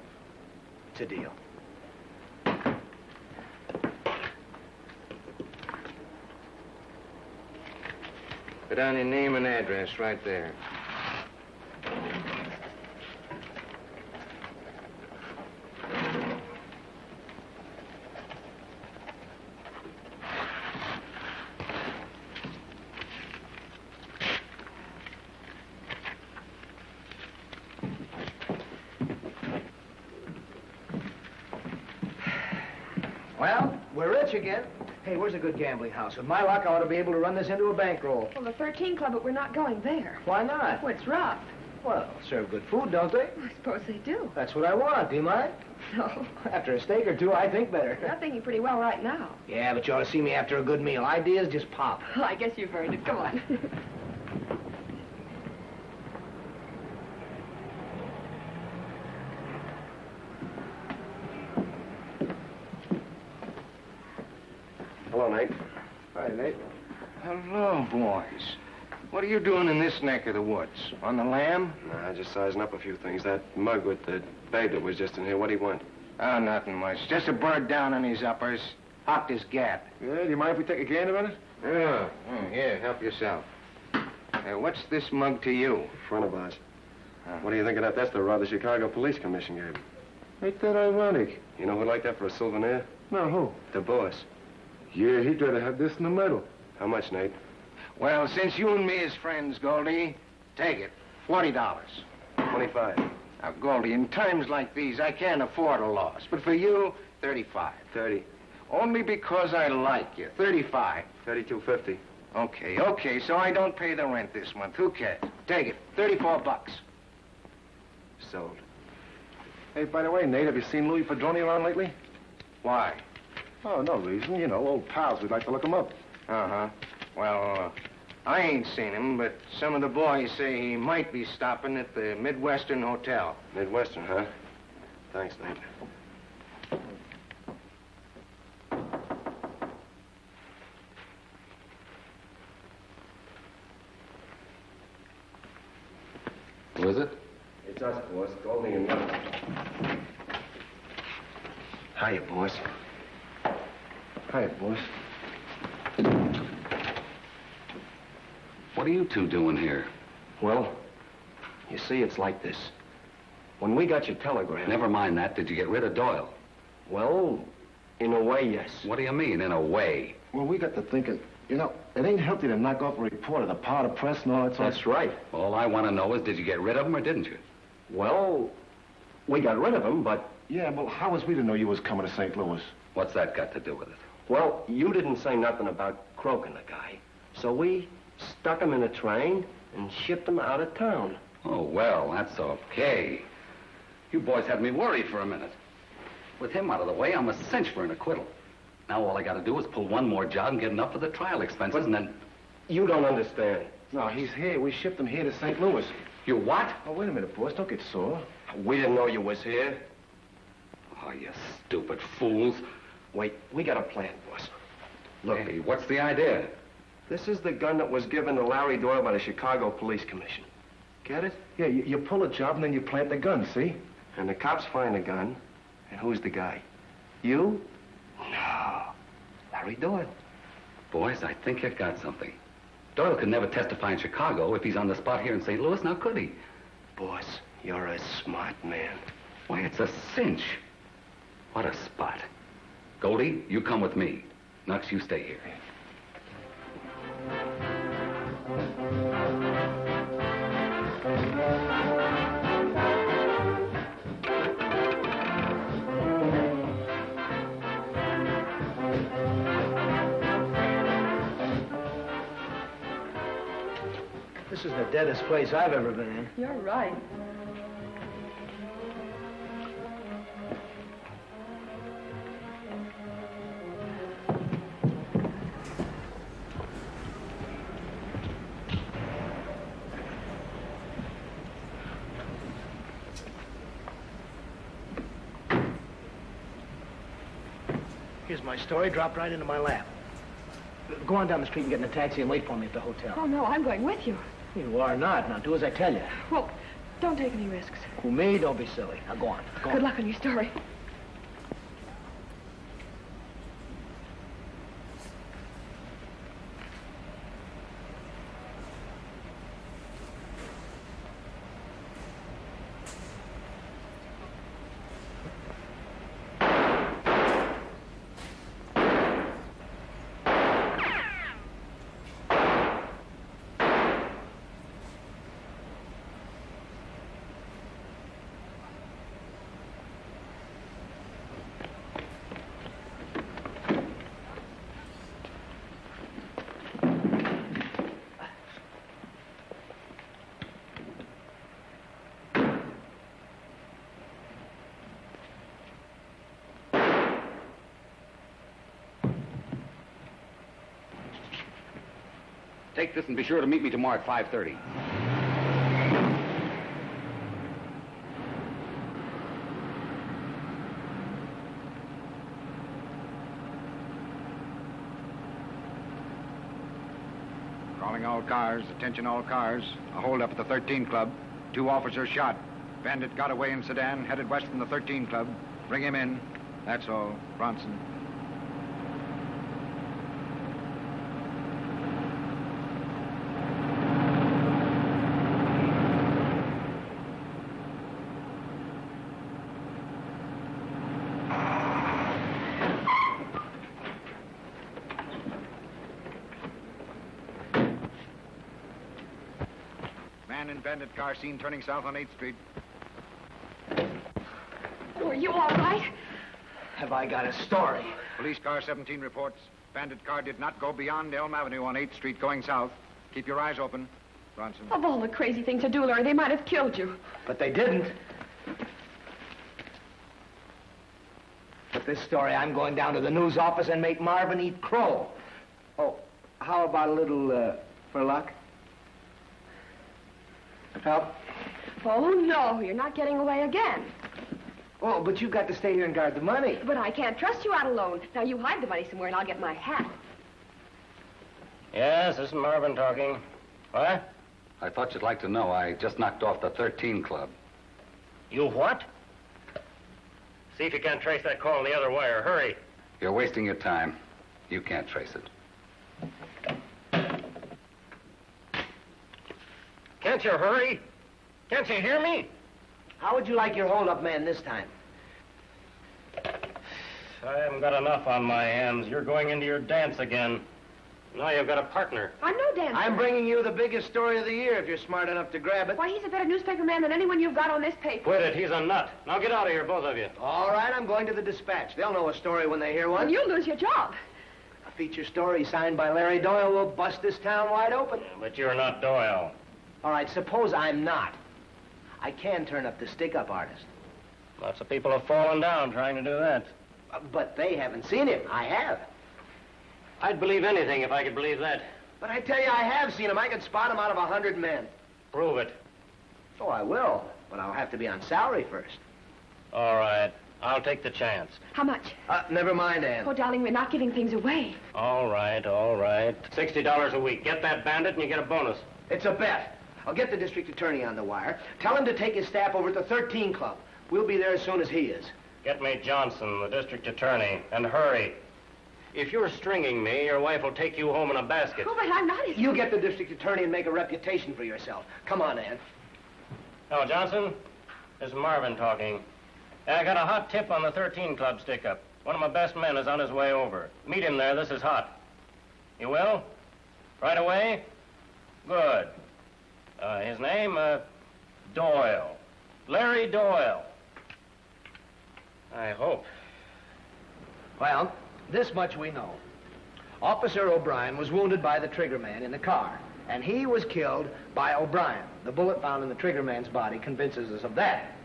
S5: It's a deal.
S15: Put down your name and address right there.
S5: Well, we're rich again. Hey, where's a good gambling house? With my luck, I ought to be able to run this into a bankroll.
S13: Well, the 13 Club, but we're not going there.
S5: Why not?
S13: Well, it's rough.
S5: Well, serve good food, don't they?
S13: I suppose they do.
S5: That's what I want. Do you mind?
S13: No.
S5: After a steak or two, I think better.
S13: You're thinking pretty well right now.
S5: Yeah, but you ought to see me after a good meal. Ideas just pop.
S13: Well, I guess you've heard it. Come on.
S17: Hello, Nate.
S3: Hi, Nate. Hello, boys. What are you doing in this neck of the woods? On the lam?
S17: Nah, just sizing up a few things. That mug with the babe that was just in here, what do you want?
S3: Oh, nothing much. Just a bird down on his uppers. Hopped his gap.
S9: Yeah, do you mind if we take a gander on it?
S3: Yeah. Here, help yourself. What's this mug to you?
S17: A friend of ours. What do you think of that? That's the rod the Chicago Police Commission gave him.
S9: Ain't that ironic?
S17: You know who'd like that for a souvenir?
S9: No, who?
S17: The boss.
S9: Yeah, he'd rather have this in the medal.
S17: How much, Nate?
S3: Well, since you and me is friends, Goldie, take it. $40.
S17: 25.
S3: Now, Goldie, in times like these, I can't afford a loss. But for you, 35.
S17: 30.
S3: Only because I like you. 35.
S17: 32.50.
S3: Okay, so I don't pay the rent this month. Who cares? Take it. $34.
S17: Sold.
S9: Hey, by the way, Nate, have you seen Louis Padroni around lately?
S3: Why?
S9: Oh, no reason. You know, old pals. We'd like to look him up.
S3: Uh-huh. Well, I ain't seen him, but some of the boys say he might be stopping at the Midwestern Hotel.
S17: Midwestern, huh? Thanks, Nate.
S8: Who is it?
S17: It's us, boss. Goldie and Young.
S3: Hiya, boss.
S9: Hi, boss.
S8: What are you two doing here?
S10: Well, you see, it's like this. When we got your telegram...
S8: Never mind that. Did you get rid of Doyle?
S10: Well, in a way, yes.
S8: What do you mean, in a way?
S9: Well, we got to thinking, you know, it ain't healthy to knock off a reporter, the power of the press and all that sort.
S10: That's right.
S8: All I want to know is, did you get rid of him or didn't you?
S10: Well, we got rid of him, but...
S9: Yeah, well, how was we to know you was coming to St. Louis?
S8: What's that got to do with it?
S10: Well, you didn't say nothing about croaking the guy. So we stuck him in a train and shipped him out of town.
S8: Oh, well, that's okay. You boys had me worried for a minute. With him out of the way, I'm a cinch for an acquittal. Now all I got to do is pull one more job and get enough for the trial expenses, and then...
S10: You don't understand.
S9: No, he's here. We shipped him here to St. Louis.
S8: You what?
S9: Oh, wait a minute, boss. Don't get sore.
S10: We didn't know you was here.
S8: Oh, you stupid fools.
S10: Wait, we got a plan, boss. Look.
S8: Hey, what's the idea?
S10: This is the gun that was given to Larry Doyle by the Chicago Police Commission. Get it?
S9: Yeah, you pull a job and then you plant the gun, see?
S10: And the cops find the gun. And who's the guy? You? No. Larry Doyle.
S8: Boys, I think you've got something. Doyle could never testify in Chicago if he's on the spot here in St. Louis, now could he?
S10: Boss, you're a smart man.
S8: Why, it's a cinch. What a spot. Goldie, you come with me. Nux, you stay here.
S5: This is the deadest place I've ever been in.
S13: You're right.
S5: Here's my story, dropped right into my lap. Go on down the street and get in a taxi and wait for me at the hotel.
S13: Oh, no, I'm going with you.
S5: You are not. Now, do as I tell you.
S13: Well, don't take any risks.
S5: Who, me? Don't be silly. Now, go on. Go on.
S13: Good luck on your story.
S8: Take this and be sure to meet me tomorrow at 5:30.
S21: Calling all cars. Attention all cars. A holdup at the 13 Club. 2 officers shot. Bandit got away in sedan, headed west from the 13 Club. Bring him in. That's all. Bronson. Man in bandit car seen turning south on 8th Street.
S13: Are you all right?
S5: Have I got a story?
S21: Police car 17 reports. Bandit car did not go beyond Elm Avenue on 8th Street going south. Keep your eyes open. Bronson.
S13: Of all the crazy things to do, Larry, they might have killed you.
S5: But they didn't. With this story, I'm going down to the news office and make Marvin eat crow. Oh, how about a little, for luck? Help?
S13: Oh, no, you're not getting away again.
S5: Oh, but you've got to stay here and guard the money.
S13: But I can't trust you out alone. Now, you hide the money somewhere and I'll get my hat.
S19: Yes, this is Marvin talking. What?
S8: I thought you'd like to know. I just knocked off the 13 Club.
S19: You what? See if you can't trace that call in the other wire. Hurry.
S8: You're wasting your time. You can't trace it.
S19: Can't you hurry? Can't you hear me?
S5: How would you like your hold-up man this time?
S19: I haven't got enough on my hands. You're going into your dance again. Now you've got a partner.
S13: I'm no dancer.
S5: I'm bringing you the biggest story of the year if you're smart enough to grab it.
S13: Why, he's a better newspaper man than anyone you've got on this paper.
S19: Quit it. He's a nut. Now get out of here, both of you.
S5: All right, I'm going to the Dispatch. They'll know a story when they hear one.
S13: Well, you'll lose your job.
S5: A feature story signed by Larry Doyle will bust this town wide open.
S19: But you're not Doyle.
S5: All right, suppose I'm not. I can turn up the stick-up artist.
S19: Lots of people have fallen down trying to do that.
S5: But they haven't seen him. I have.
S19: I'd believe anything if I could believe that.
S5: But I tell you, I have seen him. I could spot him out of 100 men.
S19: Prove it.
S5: Oh, I will. But I'll have to be on salary first.
S19: All right. I'll take the chance.
S13: How much?
S5: Never mind, Ann.
S13: Oh, darling, we're not giving things away.
S19: All right, all right. $60 a week. Get that bandit and you get a bonus.
S5: It's a bet. I'll get the district attorney on the wire. Tell him to take his staff over at the 13 Club. We'll be there as soon as he is.
S19: Get me Johnson, the district attorney, and hurry. If you're stringing me, your wife will take you home in a basket.
S13: Oh, but I'm not his...
S5: You get the district attorney and make a reputation for yourself. Come on, Ann.
S19: Hello, Johnson. This is Marvin talking. I got a hot tip on the 13 Club stick-up. One of my best men is on his way over. Meet him there. This is hot. You will? Right away? Good. His name, Doyle. Larry Doyle. I hope.
S5: Well, this much we know. Officer O'Brien was wounded by the trigger man in the car, and he was killed by O'Brien. The bullet found in the trigger man's body convinces us of that.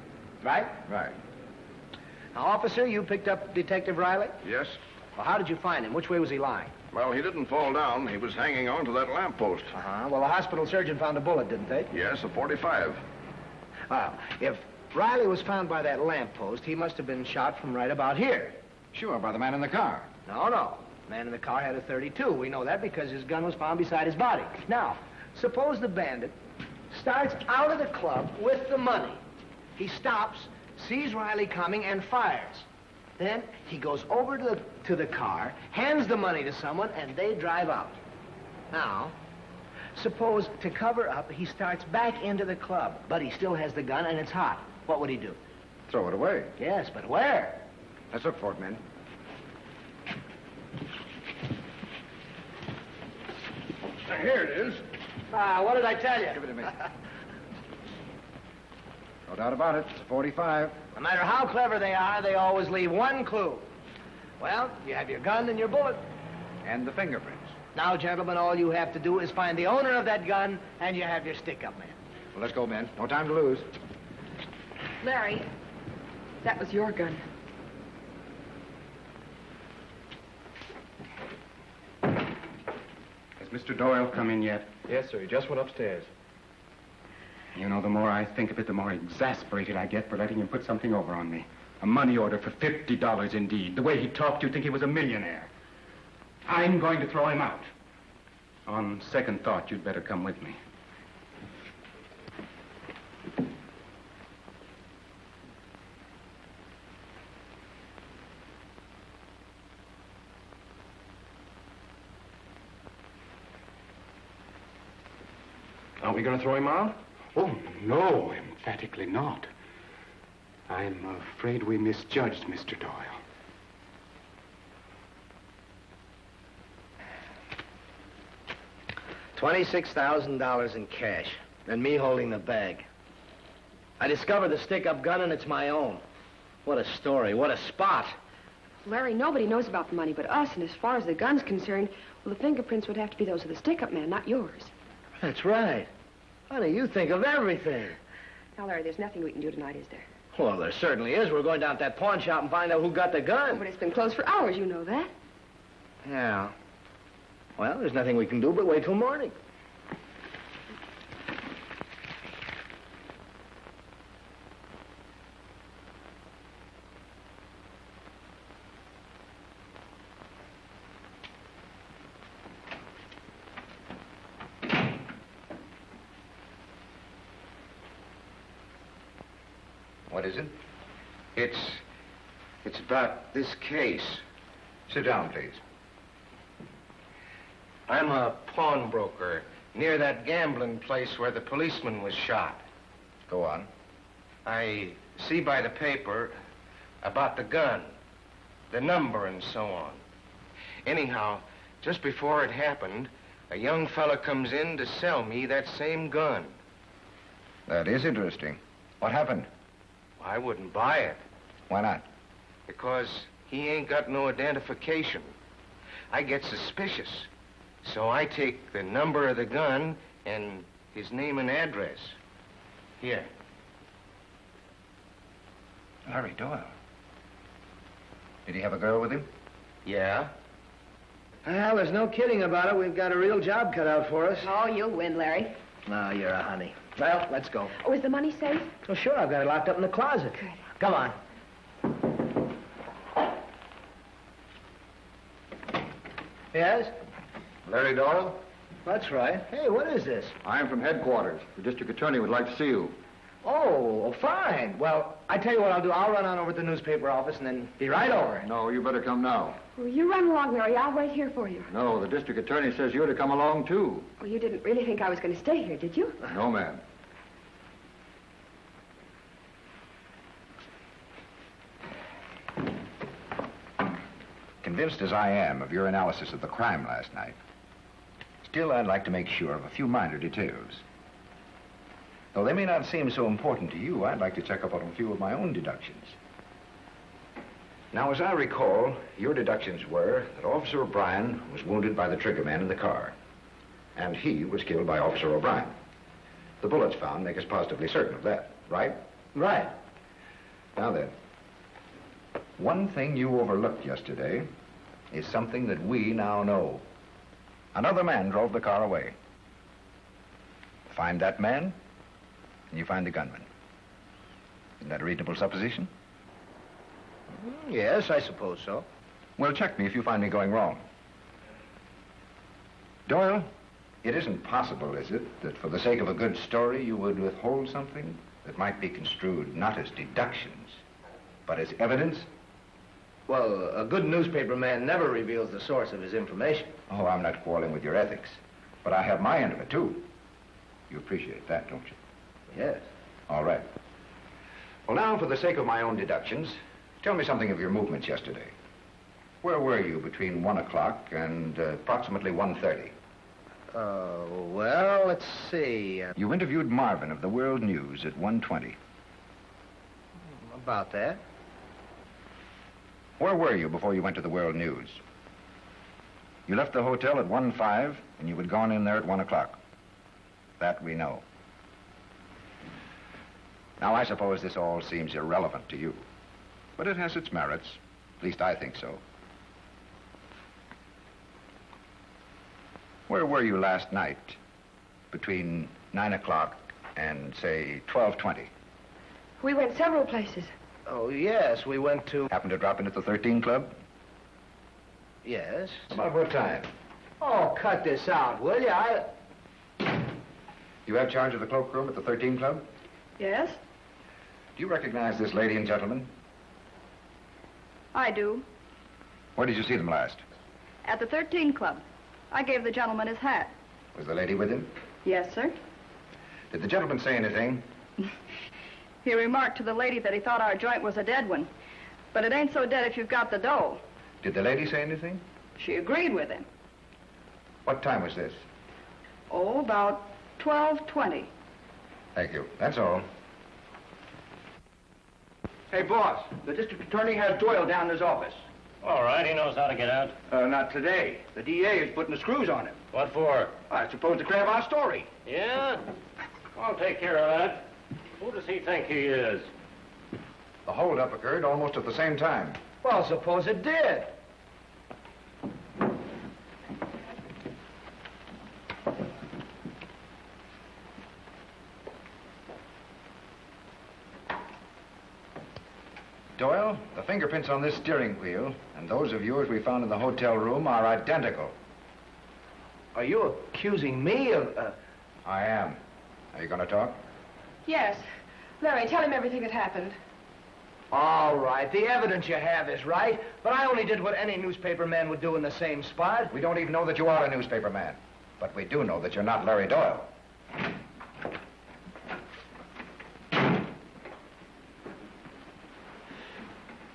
S5: Right?
S21: Right.
S5: Now, officer, you picked up Detective Riley?
S1: Yes.
S5: Well, how did you find him? Which way was he lying?
S1: Well, he didn't fall down. He was hanging on to that lamppost.
S5: Uh-huh. Well, the hospital surgeon found a bullet, didn't they?
S1: Yes, a .45.
S5: Well, if Riley was found by that lamppost, he must have been shot from right about here.
S21: Sure, by the man in the car.
S5: No. The man in the car had a .32. We know that because his gun was found beside his body. Now, suppose the bandit starts out of the club with the money. He stops, sees Riley coming, and fires. Then he goes over to the car, hands the money to someone, and they drive out. Now, suppose to cover up, he starts back into the club, but he still has the gun and it's hot. What would he do?
S21: Throw it away.
S5: Yes, but where?
S21: Let's look for it, men.
S1: Here it is.
S5: What did I tell you?
S21: Give it to me. No doubt about it. It's a .45.
S5: No matter how clever they are, they always leave one clue. Well, you have your gun and your bullet.
S21: And the fingerprints.
S5: Now, gentlemen, all you have to do is find the owner of that gun, and you have your stick-up man.
S21: Well, let's go, men. No time to lose.
S13: Larry, that was your gun.
S16: Has Mr. Doyle come in yet?
S15: Yes, sir. He just went upstairs.
S16: You know, the more I think of it, the more exasperated I get for letting him put something over on me. A money order for $50 indeed. The way he talked, you'd think he was a millionaire. I'm going to throw him out.
S1: On second thought, you'd better come with me.
S15: Aren't we going to throw him out?
S16: Oh, no, emphatically not. I'm afraid we misjudged Mr. Doyle.
S5: $26,000 in cash, and me holding the bag. I discovered the stick-up gun, and it's my own. What a story, what a spot.
S13: Larry, nobody knows about the money but us, and as far as the gun's concerned, well, the fingerprints would have to be those of the stick-up man, not yours.
S5: That's right. Honey, you think of everything.
S13: Now, Larry, there's nothing we can do tonight, is there?
S5: Well, there certainly is. We're going down to that pawn shop and find out who got the gun.
S13: Oh, but it's been closed for hours, you know that.
S5: Yeah. Well, there's nothing we can do but wait till morning.
S3: What is it? It's about this case. Sit down, please. I'm a pawnbroker near that gambling place where the policeman was shot. Go on. I see by the paper about the gun, the number and so on. Anyhow, just before it happened, a young fella comes in to sell me that same gun.
S21: That is interesting. What happened?
S3: I wouldn't buy it.
S21: Why not?
S3: Because he ain't got no identification. I get suspicious. So I take the number of the gun and his name and address. Here.
S21: Larry Doyle. Did he have a girl with him?
S3: Yeah.
S5: Well, there's no kidding about it. We've got a real job cut out for us.
S13: Oh, you'll win, Larry.
S5: No, you're a honey. Well, let's go.
S13: Oh, is the money safe?
S5: Oh, sure. I've got it locked up in the closet.
S13: Good.
S5: Come on. Yes?
S21: Larry Doyle?
S5: That's right. Hey, what is this?
S21: I'm from headquarters. The district attorney would like to see you.
S5: Oh, fine. Well, I tell you what I'll do. I'll run on over to the newspaper office and then be right over.
S21: No, you better come now.
S13: Well, you run along, Larry. I'll wait here for you.
S21: No, the district attorney says you're to come along, too.
S13: Well, you didn't really think I was going to stay here, did you?
S21: No, ma'am.
S4: Convinced as I am of your analysis of the crime last night, still I'd like to make sure of a few minor details. Though they may not seem so important to you, I'd like to check up on a few of my own deductions. Now, as I recall, your deductions were that Officer O'Brien was wounded by the triggerman in the car, and he was killed by Officer O'Brien. The bullets found make us positively certain of that, right?
S5: Right.
S4: Now then, one thing you overlooked yesterday is something that we now know. Another man drove the car away. Find that man, and you find the gunman. Isn't that a reasonable supposition?
S5: Yes, I suppose so.
S4: Well, check me if you find me going wrong. Doyle, it isn't possible, is it, that for the sake of a good story you would withhold something that might be construed not as deductions, but as evidence?
S5: Well, a good newspaper man never reveals the source of his information.
S4: Oh, I'm not quarreling with your ethics, but I have my end of it, too. You appreciate that, don't you?
S5: Yes.
S4: All right. Well, now, for the sake of my own deductions, tell me something of your movements yesterday. Where were you between 1 o'clock and approximately 1:30?
S5: Well, let's see.
S4: You interviewed Marvin of the World News at 1:20.
S5: About that.
S4: Where were you before you went to the World News? You left the hotel at 1:05, and you had gone in there at 1 o'clock. That we know. Now, I suppose this all seems irrelevant to you, but it has its merits. At least I think so. Where were you last night between 9 o'clock and, say, 12:20?
S13: We went several places.
S5: Oh, yes, we went to...
S4: Happened to drop in at the 13 Club?
S5: Yes.
S4: About what time?
S5: Oh, cut this out, will you?
S4: You have charge of the cloakroom at the 13 Club?
S20: Yes,
S4: Do you recognize this lady and gentleman?
S20: I do.
S4: Where did you see them last?
S20: At the 13 Club. I gave the gentleman his hat.
S4: Was the lady with him?
S20: Yes, sir.
S4: Did the gentleman say anything?
S20: He remarked to the lady that he thought our joint was a dead one. But it ain't so dead if you've got the dough.
S4: Did the lady say anything?
S20: She agreed with him.
S4: What time was this?
S20: Oh, about 12:20.
S4: Thank you. That's all.
S2: Hey, boss, the district attorney has Doyle down in his office.
S19: All right, he knows how to get out.
S2: Not today. The DA is putting the screws on him.
S19: What for?
S2: I suppose to grab our story.
S19: Yeah? I'll take care of that. Who does he think he is?
S4: The holdup occurred almost at the same time.
S5: Well, suppose it did.
S4: Doyle, the fingerprints on this steering wheel and those of yours we found in the hotel room are identical.
S5: Are you accusing me of...
S4: I am. Are you going to talk?
S13: Yes. Larry, tell him everything that happened.
S5: All right, the evidence you have is right, but I only did what any newspaper man would do in the same spot.
S4: We don't even know that you are a newspaper man, but we do know that you're not Larry Doyle.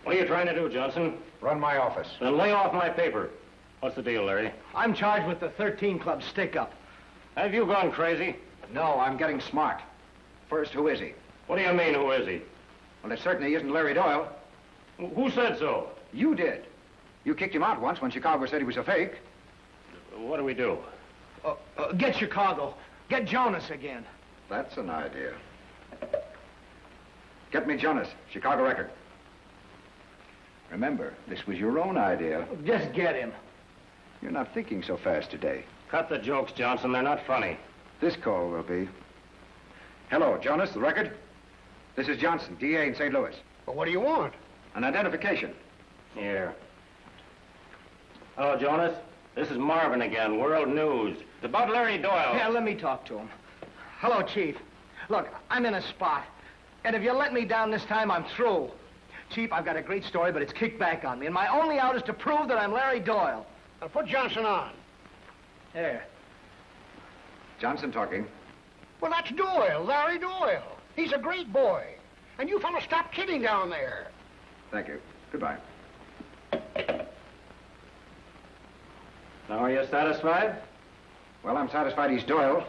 S19: What are you trying to do, Johnson?
S4: Run my office.
S19: Then lay off my paper. What's the deal, Larry?
S5: I'm charged with the 13 Club stick-up.
S19: Have you gone crazy?
S4: No, I'm getting smart. First, who is he?
S19: What do you mean, who is he?
S4: Well, it certainly isn't Larry Doyle.
S19: Who said so?
S4: You did. You kicked him out once when Chicago said he was a fake.
S19: What do we do?
S5: Get Chicago. Get Jonas again.
S4: That's an idea. Get me Jonas, Chicago Record. Remember, this was your own idea.
S5: Just get him.
S4: You're not thinking so fast today.
S19: Cut the jokes, Johnson. They're not funny.
S4: This call will be. Hello, Jonas, the Record. This is Johnson, DA in St. Louis.
S7: Well, what do you want?
S4: An identification.
S19: Here. Hello, Jonas. This is Marvin again, World News. It's about Larry Doyle.
S5: Yeah, let me talk to him. Hello, Chief. Look, I'm in a spot. And if you let me down this time, I'm through. Chief, I've got a great story, but it's kicked back on me. And my only out is to prove that I'm Larry Doyle.
S7: Now, put Johnson on.
S5: There.
S4: Johnson talking.
S7: Well, that's Doyle, Larry Doyle. He's a great boy. And you fellas stop kidding down there.
S4: Thank you. Goodbye.
S19: Now, are you satisfied?
S4: Well, I'm satisfied he's Doyle,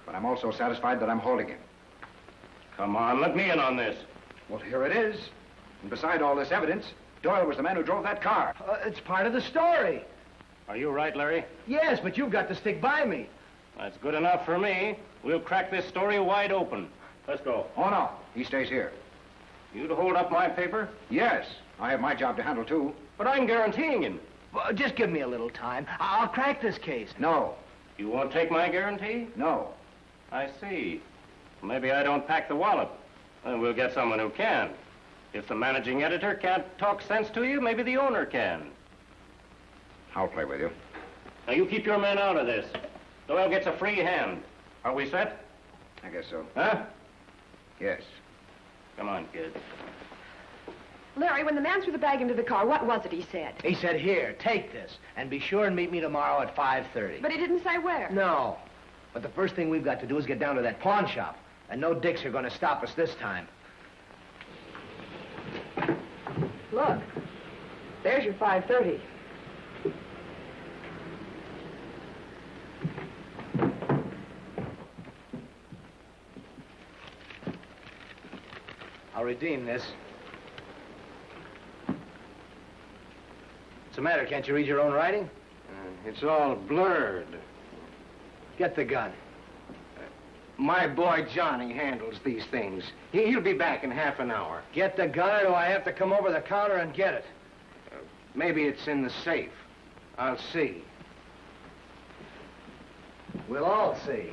S4: but I'm also satisfied that I'm holding him.
S19: Come on, let me in on this.
S4: Well, here it is. And beside all this evidence, Doyle was the man who drove that car.
S5: It's part of the story.
S19: Are you right, Larry?
S5: Yes, but you've got to stick by me.
S19: That's good enough for me. We'll crack this story wide open. Let's go.
S4: Oh, no. He stays here.
S19: You to hold up my paper?
S4: Yes. I have my job to handle, too.
S19: But I'm guaranteeing him.
S5: Well, just give me a little time. I'll crack this case.
S4: No.
S19: You won't take my guarantee?
S4: No.
S19: I see. Maybe I don't pack the wallop. Then we'll get someone who can. If the managing editor can't talk sense to you, maybe the owner can.
S4: I'll play with you.
S19: Now, you keep your men out of this. Doyle gets a free hand. Are we set?
S4: I guess so.
S19: Huh?
S4: Yes.
S19: Come on, kid.
S13: Larry, when the man threw the bag into the car, what was it he said?
S5: He said, here, take this, and be sure and meet me tomorrow at 5:30.
S13: But he didn't say where.
S5: No. But the first thing we've got to do is get down to that pawn shop. And no dicks are going to stop us this time.
S13: Look, there's your 5:30.
S5: I'll redeem this. What's the matter? Can't you read your own writing?
S9: It's all blurred.
S5: Get the gun.
S9: My boy Johnny handles these things. He'll be back in half an hour.
S5: Get the gun, or do I have to come over the counter and get it?
S9: Maybe it's in the safe. I'll see.
S5: We'll all see.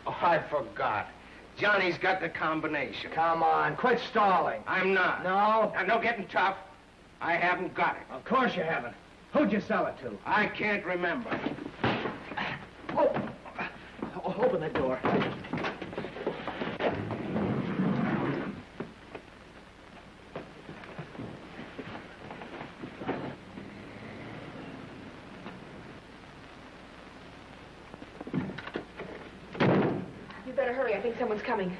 S9: Oh, I forgot. Johnny's got the combination.
S5: Come on, quit stalling.
S9: I'm not.
S5: No?
S9: Now, no getting tough. I haven't got it.
S5: Of course you haven't. Who'd you sell it to?
S3: I can't remember.
S5: Open the door.
S13: You better hurry. I think someone's coming.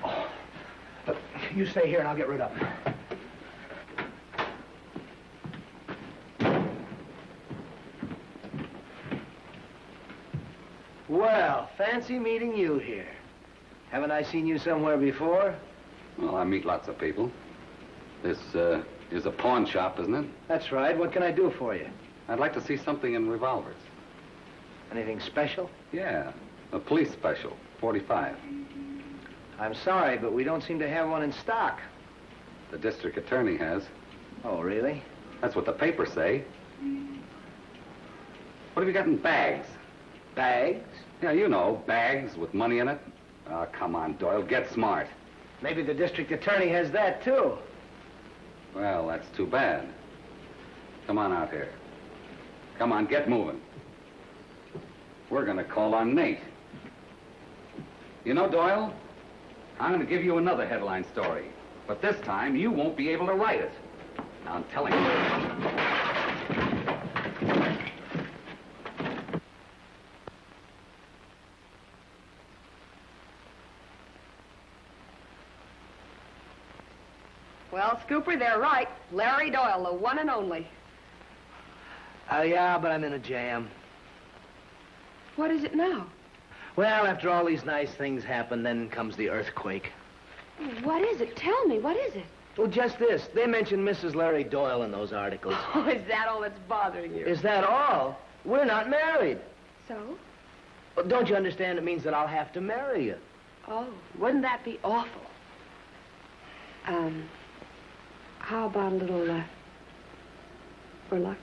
S5: You stay here and I'll get rid of him. Well, fancy meeting you here. Haven't I seen you somewhere before?
S8: Well, I meet lots of people. This is a pawn shop, isn't it?
S5: That's right. What can I do for you?
S8: I'd like to see something in revolvers.
S5: Anything special?
S8: Yeah, a police special, 45.
S5: I'm sorry, but we don't seem to have one in stock.
S8: The district attorney has.
S5: Oh, really?
S8: That's what the papers say. What have you got in bags?
S5: Bags?
S8: Yeah, you know, bags with money in it. Oh, come on, Doyle, get smart.
S5: Maybe the district attorney has that, too.
S8: Well, that's too bad. Come on out here. Come on, get moving. We're gonna call on Nate. You know, Doyle, I'm gonna give you another headline story. But this time, you won't be able to write it. Now, I'm telling you.
S13: Well, Scooper, they're right. Larry Doyle, the one and only.
S5: Yeah, but I'm in a jam.
S13: What is it now?
S5: Well, after all these nice things happen, then comes the earthquake.
S13: What is it? Tell me, what is it?
S5: Well, just this. They mentioned Mrs. Larry Doyle in those articles.
S13: Oh, is that all that's bothering you?
S5: Is that all? We're not married.
S13: So?
S5: Well, don't you understand? It means that I'll have to marry you.
S13: Oh, wouldn't that be awful? How about a little, for luck?